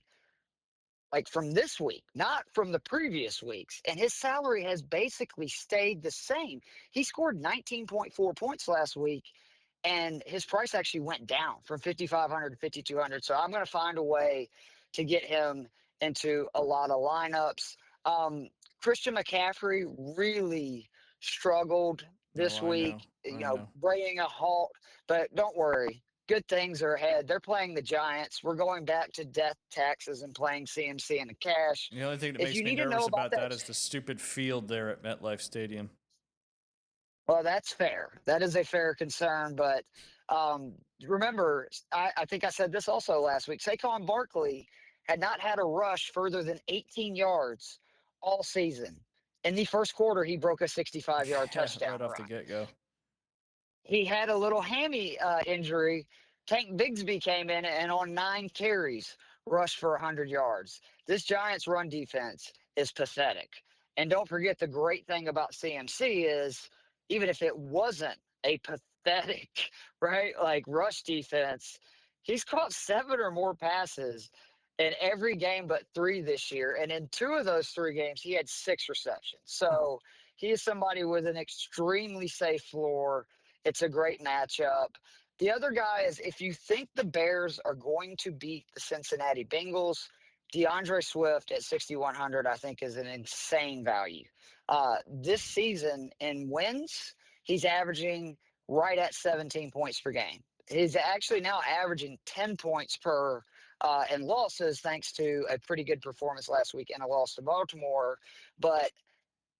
like from this week, not from the previous weeks. And his salary has basically stayed the same. He scored 19.4 points last week, and his price actually went down from 5,500 to 5,200. So I'm going to find a way to get him into a lot of lineups. Christian McCaffrey really struggled this Oh, I know. week, I know. bringing a halt, but don't worry. Good things are ahead. They're playing the Giants. We're going back to death taxes and playing CMC and the cash. The only thing that If makes you me need to know nervous about about that, that is the stupid field there at MetLife Stadium. well, that's fair. That is a fair concern. But remember, I think I said this also last week. Saquon Barkley had not had a rush further than 18 yards all season. In the first quarter, he broke a 65-yard Yeah, touchdown right off the run. get-go. He had a little hammy injury. Tank Bigsby came in and on 9 carries rushed for 100 yards. This Giants run defense is pathetic. And don't forget the great thing about CMC is even if it wasn't a pathetic, right, like rush defense, he's caught 7 or more passes in every game but 3 this year. And in 2 of those 3 games, he had 6 receptions. So he is somebody with an extremely safe floor. It's a great matchup. The other guy is if you think the Bears are going to beat the Cincinnati Bengals, DeAndre Swift at 6,100, I think, is an insane value. This season in wins, he's averaging right at 17 points per game. He's actually now averaging 10 points per in losses, thanks to a pretty good performance last week and a loss to Baltimore. But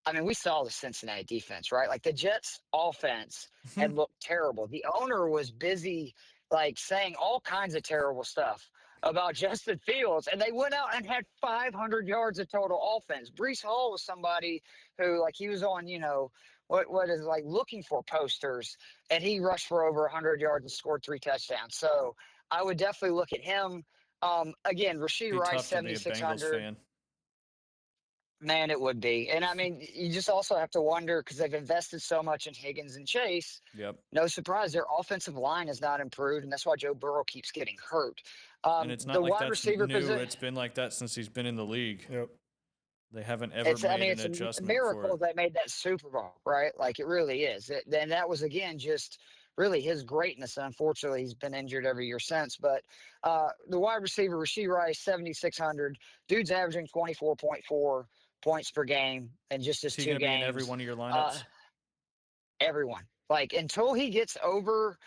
I mean, we saw the Cincinnati defense, right? Like the Jets offense had looked terrible. The owner was busy like saying all kinds of terrible stuff about Justin Fields, and they went out and had 500 yards of total offense. Brees Hall was somebody who, like, he was on, what is like looking for posters, and he rushed for over 100 yards and scored 3 touchdowns. So I would definitely look at him. Again, Rashee Be Rice, tough to be a Bengals 7,600. fan. Man, it would be. And I mean, you just also have to wonder because they've invested so much in Higgins and Chase. Yep. No surprise, their offensive line has not improved, and that's why Joe Burrow keeps getting hurt. And it's The not like wide that's receiver new. position, It's been like that since he's been in the league. Yep. They haven't ever I made mean, an it's a adjustment for miracle it. they made that Super Bowl, right? Like it really is. And that was, again, just really his greatness. And unfortunately, he's been injured every year since. But the wide receiver, Rashee Rice, 7,600. Dude's averaging 24.4 points per game in just his Is he two going to be in every games. one of your Uh, lineups? Everyone. Like until he gets over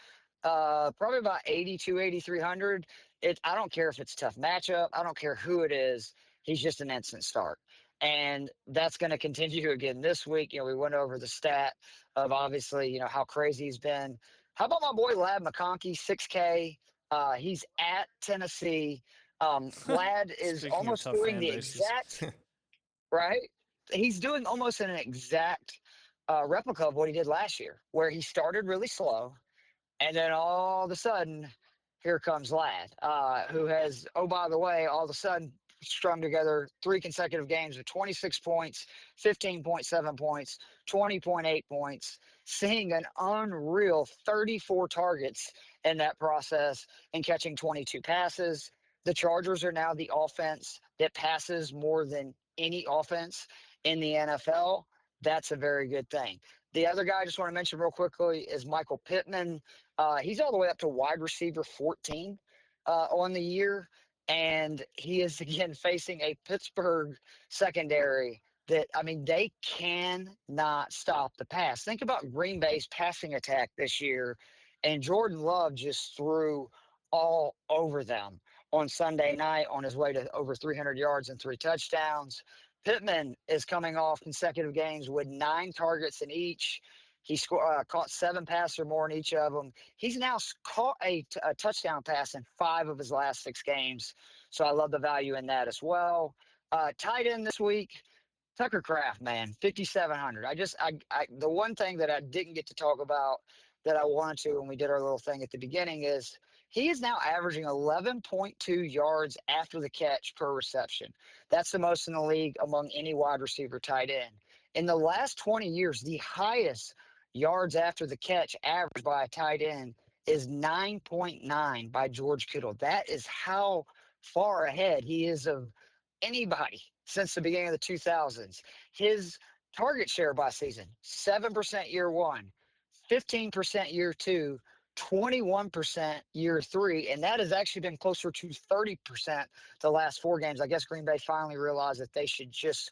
probably about 82, 8,300. I don't care if it's a tough matchup. I don't care who it is. He's just an instant start. And that's going to continue again this week. We went over the stat of obviously, how crazy he's been. How about my boy Lad McConkey, 6K? He's at Tennessee. Lad is Speaking of almost tough doing fan the bases. exact right? He's doing almost an exact replica of what he did last year, where he started really slow, and then all of a sudden, here comes Lad, who has, oh, by the way, all of a sudden strung together 3 consecutive games with 26 points, 15.7 points, 20.8 points, seeing an unreal 34 targets in that process and catching 22 passes. The Chargers are now the offense that passes more than any offense in the NFL. That's a very good thing. The other guy I just want to mention real quickly is Michael Pittman. He's all the way up to wide receiver 14 on the year. And he is, again, facing a Pittsburgh secondary that, I mean, they cannot stop the pass. Think about Green Bay's passing attack this year. And Jordan Love just threw all over them on Sunday night on his way to over 300 yards and 3 touchdowns. Pittman is coming off consecutive games with 9 targets in each. He caught 7 passes or more in each of them. He's now caught a touchdown pass in 5 of his last 6 games. So I love the value in that as well. Tight end this week, Tucker Kraft, man, 5,700. The one thing that I didn't get to talk about that I wanted to when we did our little thing at the beginning is he is now averaging 11.2 yards after the catch per reception. That's the most in the league among any wide receiver tight end. In the last 20 years, the highest yards after the catch averaged by a tight end is 9.9 by George Kittle. That is how far ahead he is of anybody since the beginning of the 2000s. His target share by season, 7% year one, 15% year two, 21% year three, and that has actually been closer to 30% the last 4 games. I guess Green Bay finally realized that they should just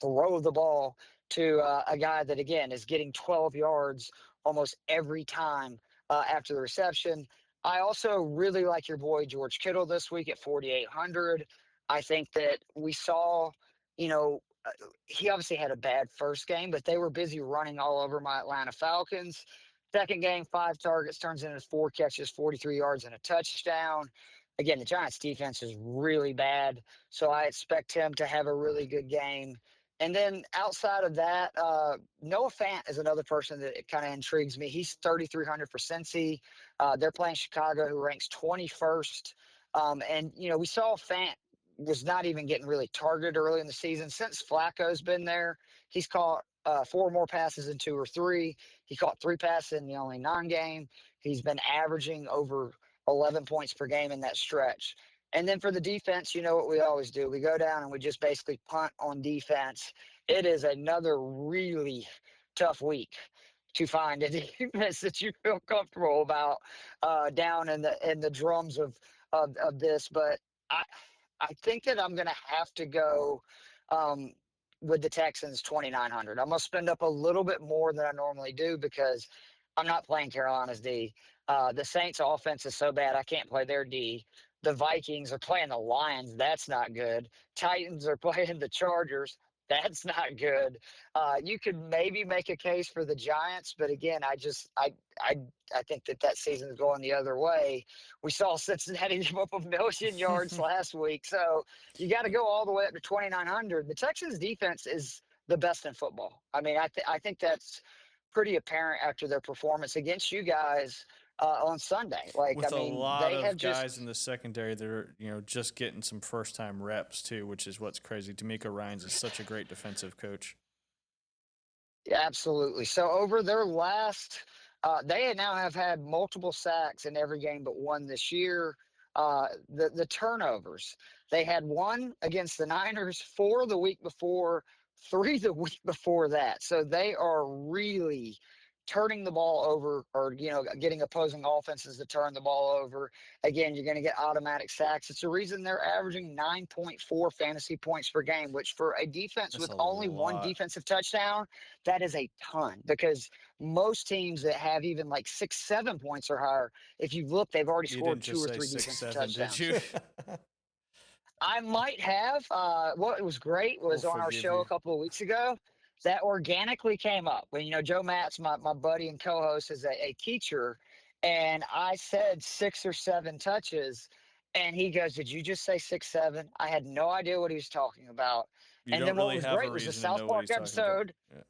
throw the ball to a guy that, again, is getting 12 yards almost every time after the reception. I also really like your boy George Kittle this week at 4,800. I think that we saw, he obviously had a bad first game, but they were busy running all over my Atlanta Falcons. Second game, 5 targets, turns into 4 catches, 43 yards, and a touchdown. Again, the Giants' defense is really bad, so I expect him to have a really good game. And then outside of that, Noah Fant is another person that kind of intrigues me. He's 3,300 for Cincy. They're playing Chicago, who ranks 21st. And, we saw Fant was not even getting really targeted early in the season. Since Flacco's been there, he's caught 4 more passes in 2 or 3. He caught 3 passes in the only non-game. He's been averaging over 11 points per game in that stretch. And then for the defense, you know what we always do. We go down and we just basically punt on defense. It is another really tough week to find a defense that you feel comfortable about down in the drums of this. But I think that I'm going to have to go with the Texans 2,900. I'm going to spend up a little bit more than I normally do because I'm not playing Carolina's D. The Saints offense is so bad I can't play their D. The Vikings are playing the Lions. That's not good. Titans are playing the Chargers. That's not good. You could maybe make a case for the Giants, but again, I I think that season is going the other way. We saw Cincinnati give up 1,000,000 yards last week, so you got to go all the way up to 2,900. The Texans' defense is the best in football. I mean, I think that's pretty apparent after their performance against you guys on Sunday. Like, I With a mean, lot they have of guys just in the secondary that are, just getting some first time reps too, which is what's crazy. D'Amico Ryans is such a great defensive coach. Yeah, absolutely. So over their last, they now have had multiple sacks in every game but one this year. The turnovers, they had one against the Niners, four the week before, three the week before that. So they are really turning the ball over, or getting opposing offenses to turn the ball over. Again, you're going to get automatic sacks. It's the reason they're averaging 9.4 fantasy points per game, which for a defense That's with a only one lot. defensive touchdown, that is a ton, because most teams that have even like 6, 7 points or higher, if you look, they've already You scored didn't two just or say three six, defensive seven, did touchdowns. you? I might have. What was great We'll was on our forgive show you. a couple of weeks ago, that organically came up. When Joe Matz, my buddy and co-host, is a teacher, and I said 6 or 7 touches, and he goes, "Did you just say 6, 7?" I had no idea what he was talking about. You And don't then what really was have a great was the reason to South know what Park he's talking about. episode Yeah.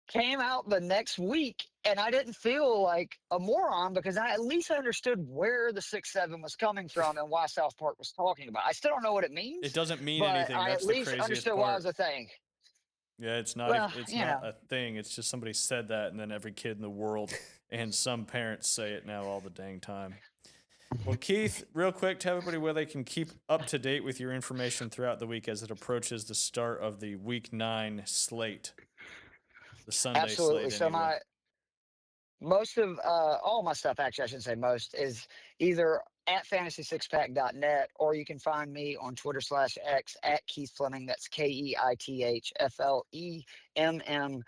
came out the next week, and I didn't feel like a moron because I at least understood where the 6, 7 was coming from and why South Park was talking about. I still don't know what it It means, doesn't mean but anything. I at That's the least craziest understood why it was part. a thing. Yeah, it's not Well, it's not a thing. It's just somebody said that, and then every kid in the world and some parents say it now all the dang time. Well, Keith, real quick, tell everybody where they can keep up to date with your information throughout the week as it approaches the start of the Week 9 slate, the Sunday absolutely. slate, So anyway. most of all my stuff, actually I shouldn't say most, is either at fantasy6pack.net, or you can find me on Twitter/X at Keith Flemming. That's KeithFlemming.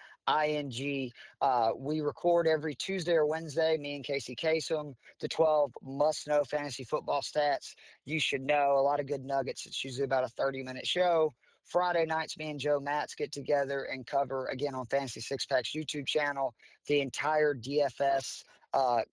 We record every Tuesday or Wednesday, me and Casey Kasem, the 12 must know fantasy football stats you should know. A lot of good nuggets. It's usually about a 30-minute show. Friday nights, me and Joe Matz get together and cover, again, on Fantasy Six Pack's YouTube channel, the entire DFS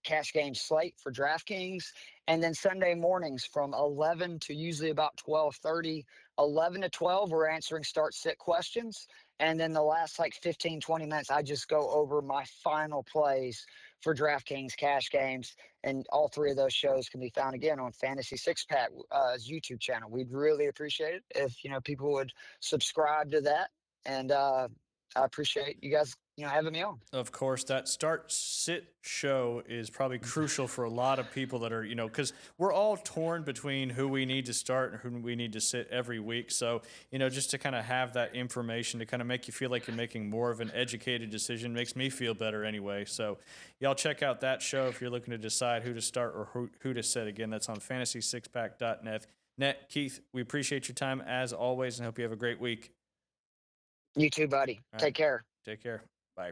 cash game slate for DraftKings. And then Sunday mornings from 11 to usually about 12:30, 11 to 12, we're answering start sit questions. And then the last like 15, 20 minutes, I just go over my final plays for DraftKings cash games. And all three of those shows can be found again on Fantasy Six Pack's YouTube channel. We'd really appreciate it if people would subscribe to that. And I appreciate you guys having me on. Of course, that start sit show is probably crucial for a lot of people that are, because we're all torn between who we need to start and who we need to sit every week. So, just to kind of have that information to kind of make you feel like you're making more of an educated decision makes me feel better anyway. So, y'all check out that show if you're looking to decide who to start or who to sit. Again, that's on fantasy6pack.net. Keith, we appreciate your time as always and hope you have a great week. You too, buddy. All right. Take care. Take care. Bye.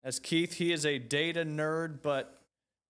As Keith, he is a data nerd, but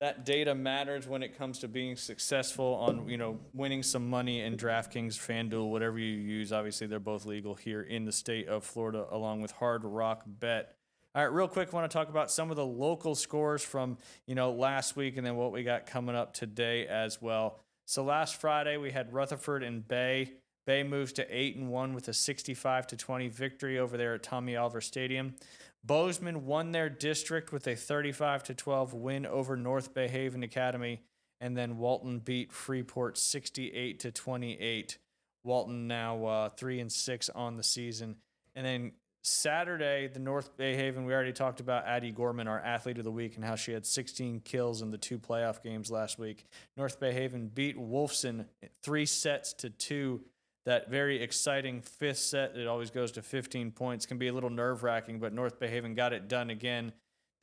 that data matters when it comes to being successful on, winning some money in DraftKings, FanDuel, whatever you use. Obviously, they're both legal here in the state of Florida, along with Hard Rock Bet. All right, real quick, I want to talk about some of the local scores from, last week and then what we got coming up today as well. So last Friday, we had Rutherford and Bay. Bay moves to 8-1 with a 65-20 victory over there at Tommy Oliver Stadium. Bozeman won their district with a 35-12 win over North Bay Haven Academy, and then Walton beat Freeport 68-28. Walton now 3-6 on the season, and then Saturday, the North Bay Haven, we already talked about Addie Gorman, our athlete of the week, and how she had 16 kills in the 2 playoff games last week. North Bay Haven beat Wolfson 3-2. That very exciting 5th set, it always goes to 15 points, can be a little nerve-wracking, but North Bay Haven got it done again.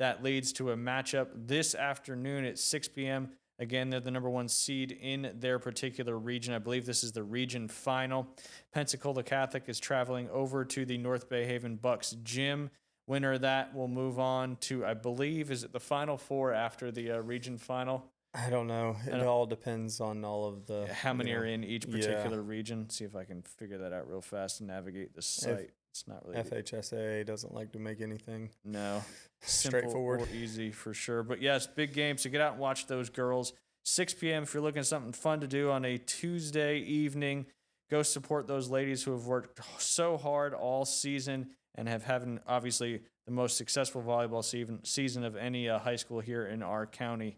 That leads to a matchup this afternoon at 6 p.m. Again, they're the number 1 seed in their particular region. I believe this is the region final. Pensacola Catholic is traveling over to the North Bay Haven Bucks gym. Winner of that will move on to, I believe, is it the Final Four after the region final? I don't know. It all depends on all of the how many are in each yeah. particular region. See if I can figure that out real fast and navigate the site. It's not really FHSA doesn't like to make anything no simple straightforward or easy for sure. But yes, big game. So get out and watch those girls. 6 p.m. if you're looking at something fun to do on a Tuesday evening. Go support those ladies who have worked so hard all season and have having obviously the most successful volleyball season of any high school here in our county.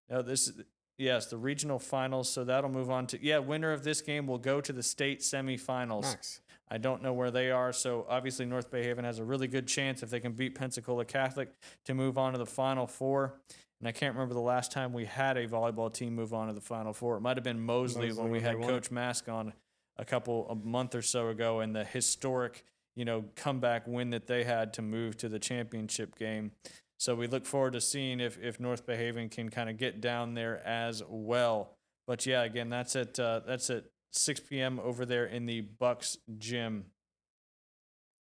Now this is yes, the regional finals. So that'll move on to winner of this game will go to the state semifinals. Nice. I don't know where they are, so obviously North Bay Haven has a really good chance if they can beat Pensacola Catholic to move on to the Final Four. And I can't remember the last time we had a volleyball team move on to the Final Four. It might have been Mosley when we had Coach Mask on a month or so ago, and the historic, comeback win that they had to move to the championship game. So we look forward to seeing if North Bay Haven can kind of get down there as well. But yeah, again, that's at 6 p.m. over there in the Bucks gym.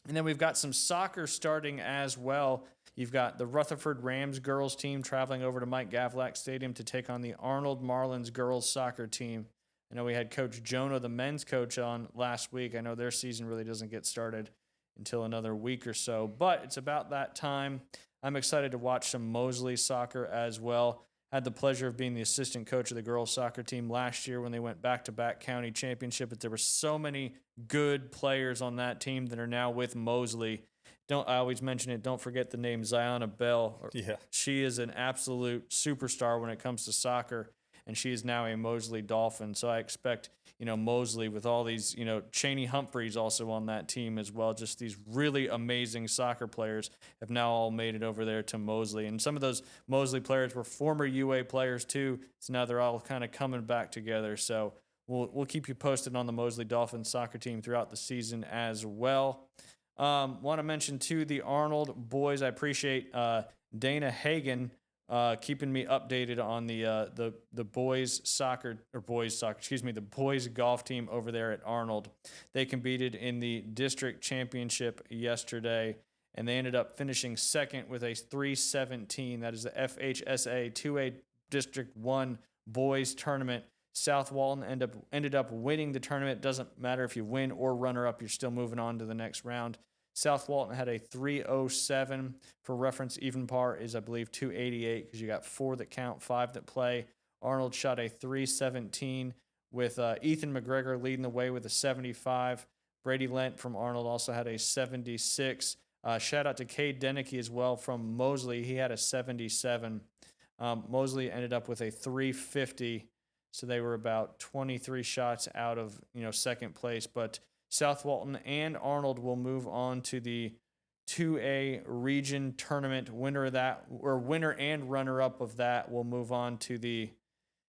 And then we've got some soccer starting as well. You've got the Rutherford Rams girls team traveling over to Mike Gavlak Stadium to take on the Arnold Marlins girls soccer team. I know we had Coach Jonah, the men's coach, on last week. I know their season really doesn't get started until another week or so, but it's about that time. I'm excited to watch some Mosley soccer as well. Had the pleasure of being the assistant coach of the girls soccer team last year when they went back-to-back county championship, but there were so many good players on that team that are now with Mosley. I always mention it. Don't forget the name Ziona Bell. Yeah. She is an absolute superstar when it comes to soccer, and she is now a Mosley Dolphin. So I expect, Mosley with all these, Cheney Humphreys also on that team as well. Just these really amazing soccer players have now all made it over there to Mosley. And some of those Mosley players were former UA players too. So now they're all kind of coming back together. So we'll keep you posted on the Mosley Dolphins soccer team throughout the season as well. Want to mention too the Arnold boys. I appreciate Dana Hagan keeping me updated on the boys golf team over there at Arnold. They competed in the district championship yesterday, and they ended up finishing second with a 317. That is the FHSA 2A District 1 boys tournament. South Walton ended up winning the tournament. Doesn't matter if you win or runner-up, you're still moving on to the next round. South Walton had a 307. For reference, even par is, I believe, 288 because you got 4 that count, 5 that play. Arnold shot a 317 with Ethan McGregor leading the way with a 75. Brady Lent from Arnold also had a 76. Shout out to Cade Denicky as well from Mosley. He had a 77. Mosley ended up with a 350. So they were about 23 shots out of second place, but South Walton and Arnold will move on to the 2A region tournament. Winner of that, or winner and runner-up of that, will move on to the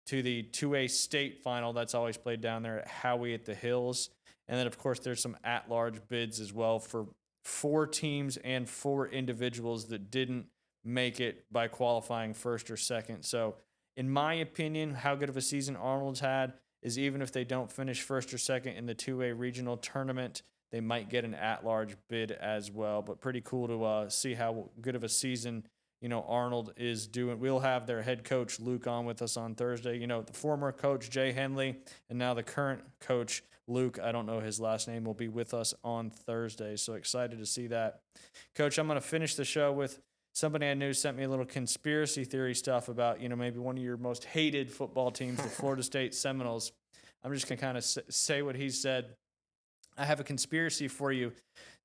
2A state final. That's always played down there at Howie at the Hills. And then, of course, there's some at-large bids as well for 4 teams and 4 individuals that didn't make it by qualifying first or second. So, in my opinion, how good of a season Arnold's had is even if they don't finish first or second in the 2A regional tournament, they might get an at-large bid as well. But pretty cool to see how good of a season, Arnold is doing. We'll have their head coach, Luke, on with us on Thursday. The former coach, Jay Henley, and now the current coach, Luke, I don't know his last name, will be with us on Thursday. So excited to see that. Coach, I'm going to finish the show with somebody I knew sent me a little conspiracy theory stuff about, maybe one of your most hated football teams, the Florida State Seminoles. I'm just going to kind of say what he said. I have a conspiracy for you.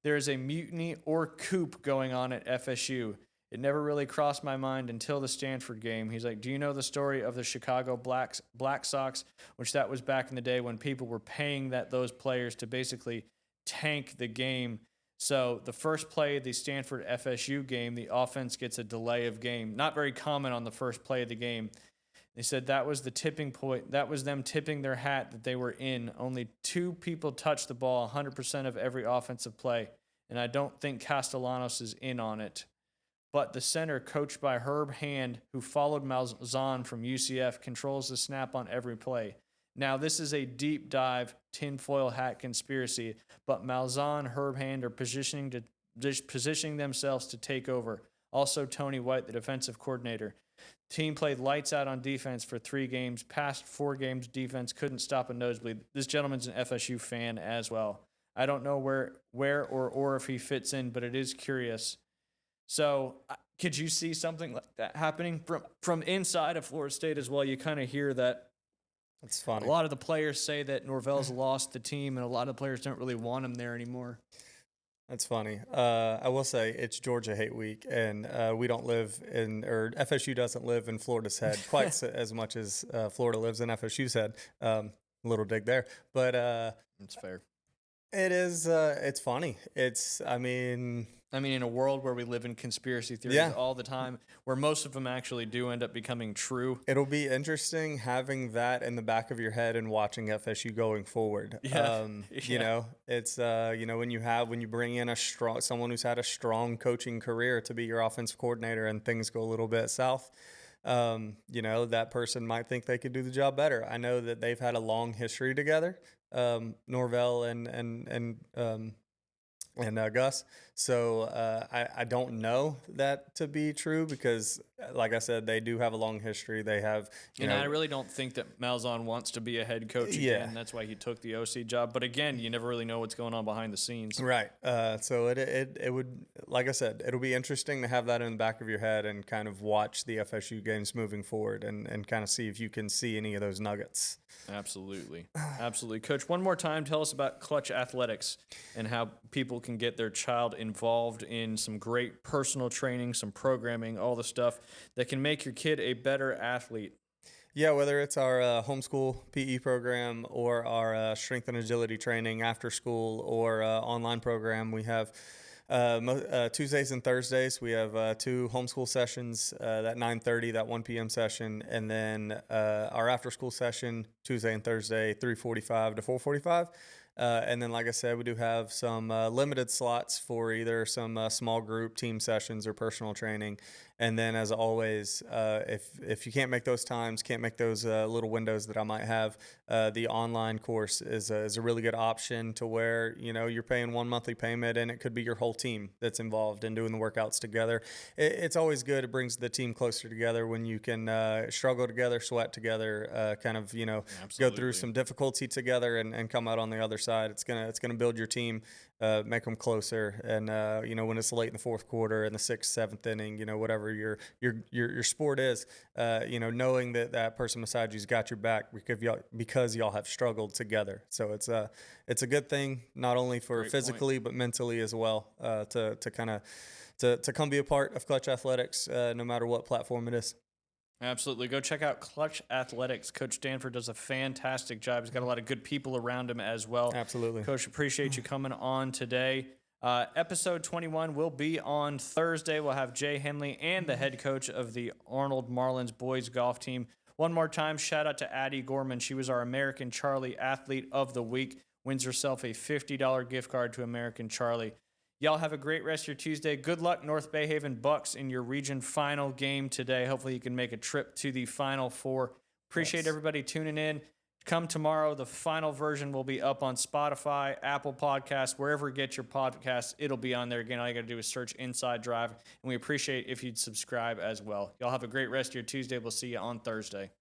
There is a mutiny or coup going on at FSU. It never really crossed my mind until the Stanford game. He's like, do you know the story of the Chicago Black Sox, which that was back in the day when people were paying those players to basically tank the game. So the first play of the Stanford FSU game, the offense gets a delay of game. Not very common on the first play of the game. They said that was the tipping point. That was them tipping their hat that they were in. Only 2 people touched the ball 100% of every offensive play. And I don't think Castellanos is in on it. But the center, coached by Herb Hand, who followed Malzahn from UCF, controls the snap on every play. Now, this is a deep dive tinfoil hat conspiracy, but Malzahn, Herb Hand are positioning themselves to take over. Also, Tony White, the defensive coordinator. Team played lights out on defense for 3 games. Past 4 games, defense couldn't stop a nosebleed. This gentleman's an FSU fan as well. I don't know where or if he fits in, but it is curious. So could you see something like that happening from inside of Florida State as well? You kind of hear that It's funny. a lot of the players say that Norvell's lost the team, and a lot of the players don't really want him there anymore. That's funny. I will say it's Georgia hate week, and we don't live in, or FSU doesn't live in Florida's head quite as much as Florida lives in FSU's head. Little dig there, but It's fair. it is. It's funny. I mean, in a world where we live in conspiracy theories all the time, where most of them actually do end up becoming true. It'll be interesting having that in the back of your head and watching FSU going forward. Yeah. You know, it's when you bring in someone who's had a strong coaching career to be your offensive coordinator and things go a little bit south. That person might think they could do the job better. I know that they've had a long history together, Norvell and Gus. So I don't know that to be true because, like I said, they do have a long history. They have, I really don't think that Malzahn wants to be a head coach again. That's why he took the OC job. But again, you never really know what's going on behind the scenes. Right. So it would, like I said, it'll be interesting to have that in the back of your head and kind of watch the FSU games moving forward and kind of see if you can see any of those nuggets. Absolutely. Absolutely. Coach, one more time, tell us about Klutch Athletics and how people can get their child involved in some great personal training, some programming, all the stuff that can make your kid a better athlete. Yeah, whether it's our homeschool PE program or our strength and agility training after school or online program, we have Tuesdays and Thursdays. We have 2 homeschool sessions, that 9:30, that 1 p.m. session, and then our after school session Tuesday and Thursday, 3:45 to 4:45. And then, like I said, we do have some limited slots for either some small group team sessions or personal training. And then, as always, if you can't make those times, can't make those little windows that I might have, the online course is a really good option to where, you're paying one monthly payment and it could be your whole team that's involved in doing the workouts together. It's always good. It brings the team closer together when you can struggle together, sweat together, go through some difficulty together and come out on the other side. It's gonna build your team, make them closer, and when it's late in the fourth quarter, in the 6th, 7th inning, whatever your sport is, knowing that person beside you's got your back because y'all have struggled together. So it's a good thing not only for physically but mentally as well, to come be a part of Klutch Athletics, no matter what platform it is. Absolutely. Go check out Klutch Athletics. Coach Stanford does a fantastic job. He's got a lot of good people around him as well. Absolutely. Coach, appreciate you coming on today. Episode 21 will be on Thursday. We'll have Jay Henley and the head coach of the Arnold Marlins boys golf team. One more time, shout out to Addie Gorman. She was our American Charlie Athlete of the Week. Wins herself a $50 gift card to American Charlie. Y'all have a great rest of your Tuesday. Good luck, North Bay Haven Bucks, in your region final game today. Hopefully you can make a trip to the Final Four. Appreciate everybody tuning in. Come tomorrow, the final version will be up on Spotify, Apple Podcasts, wherever you get your podcasts. It'll be on there. Again, all you got to do is search Inside Drive, and we appreciate if you'd subscribe as well. Y'all have a great rest of your Tuesday. We'll see you on Thursday.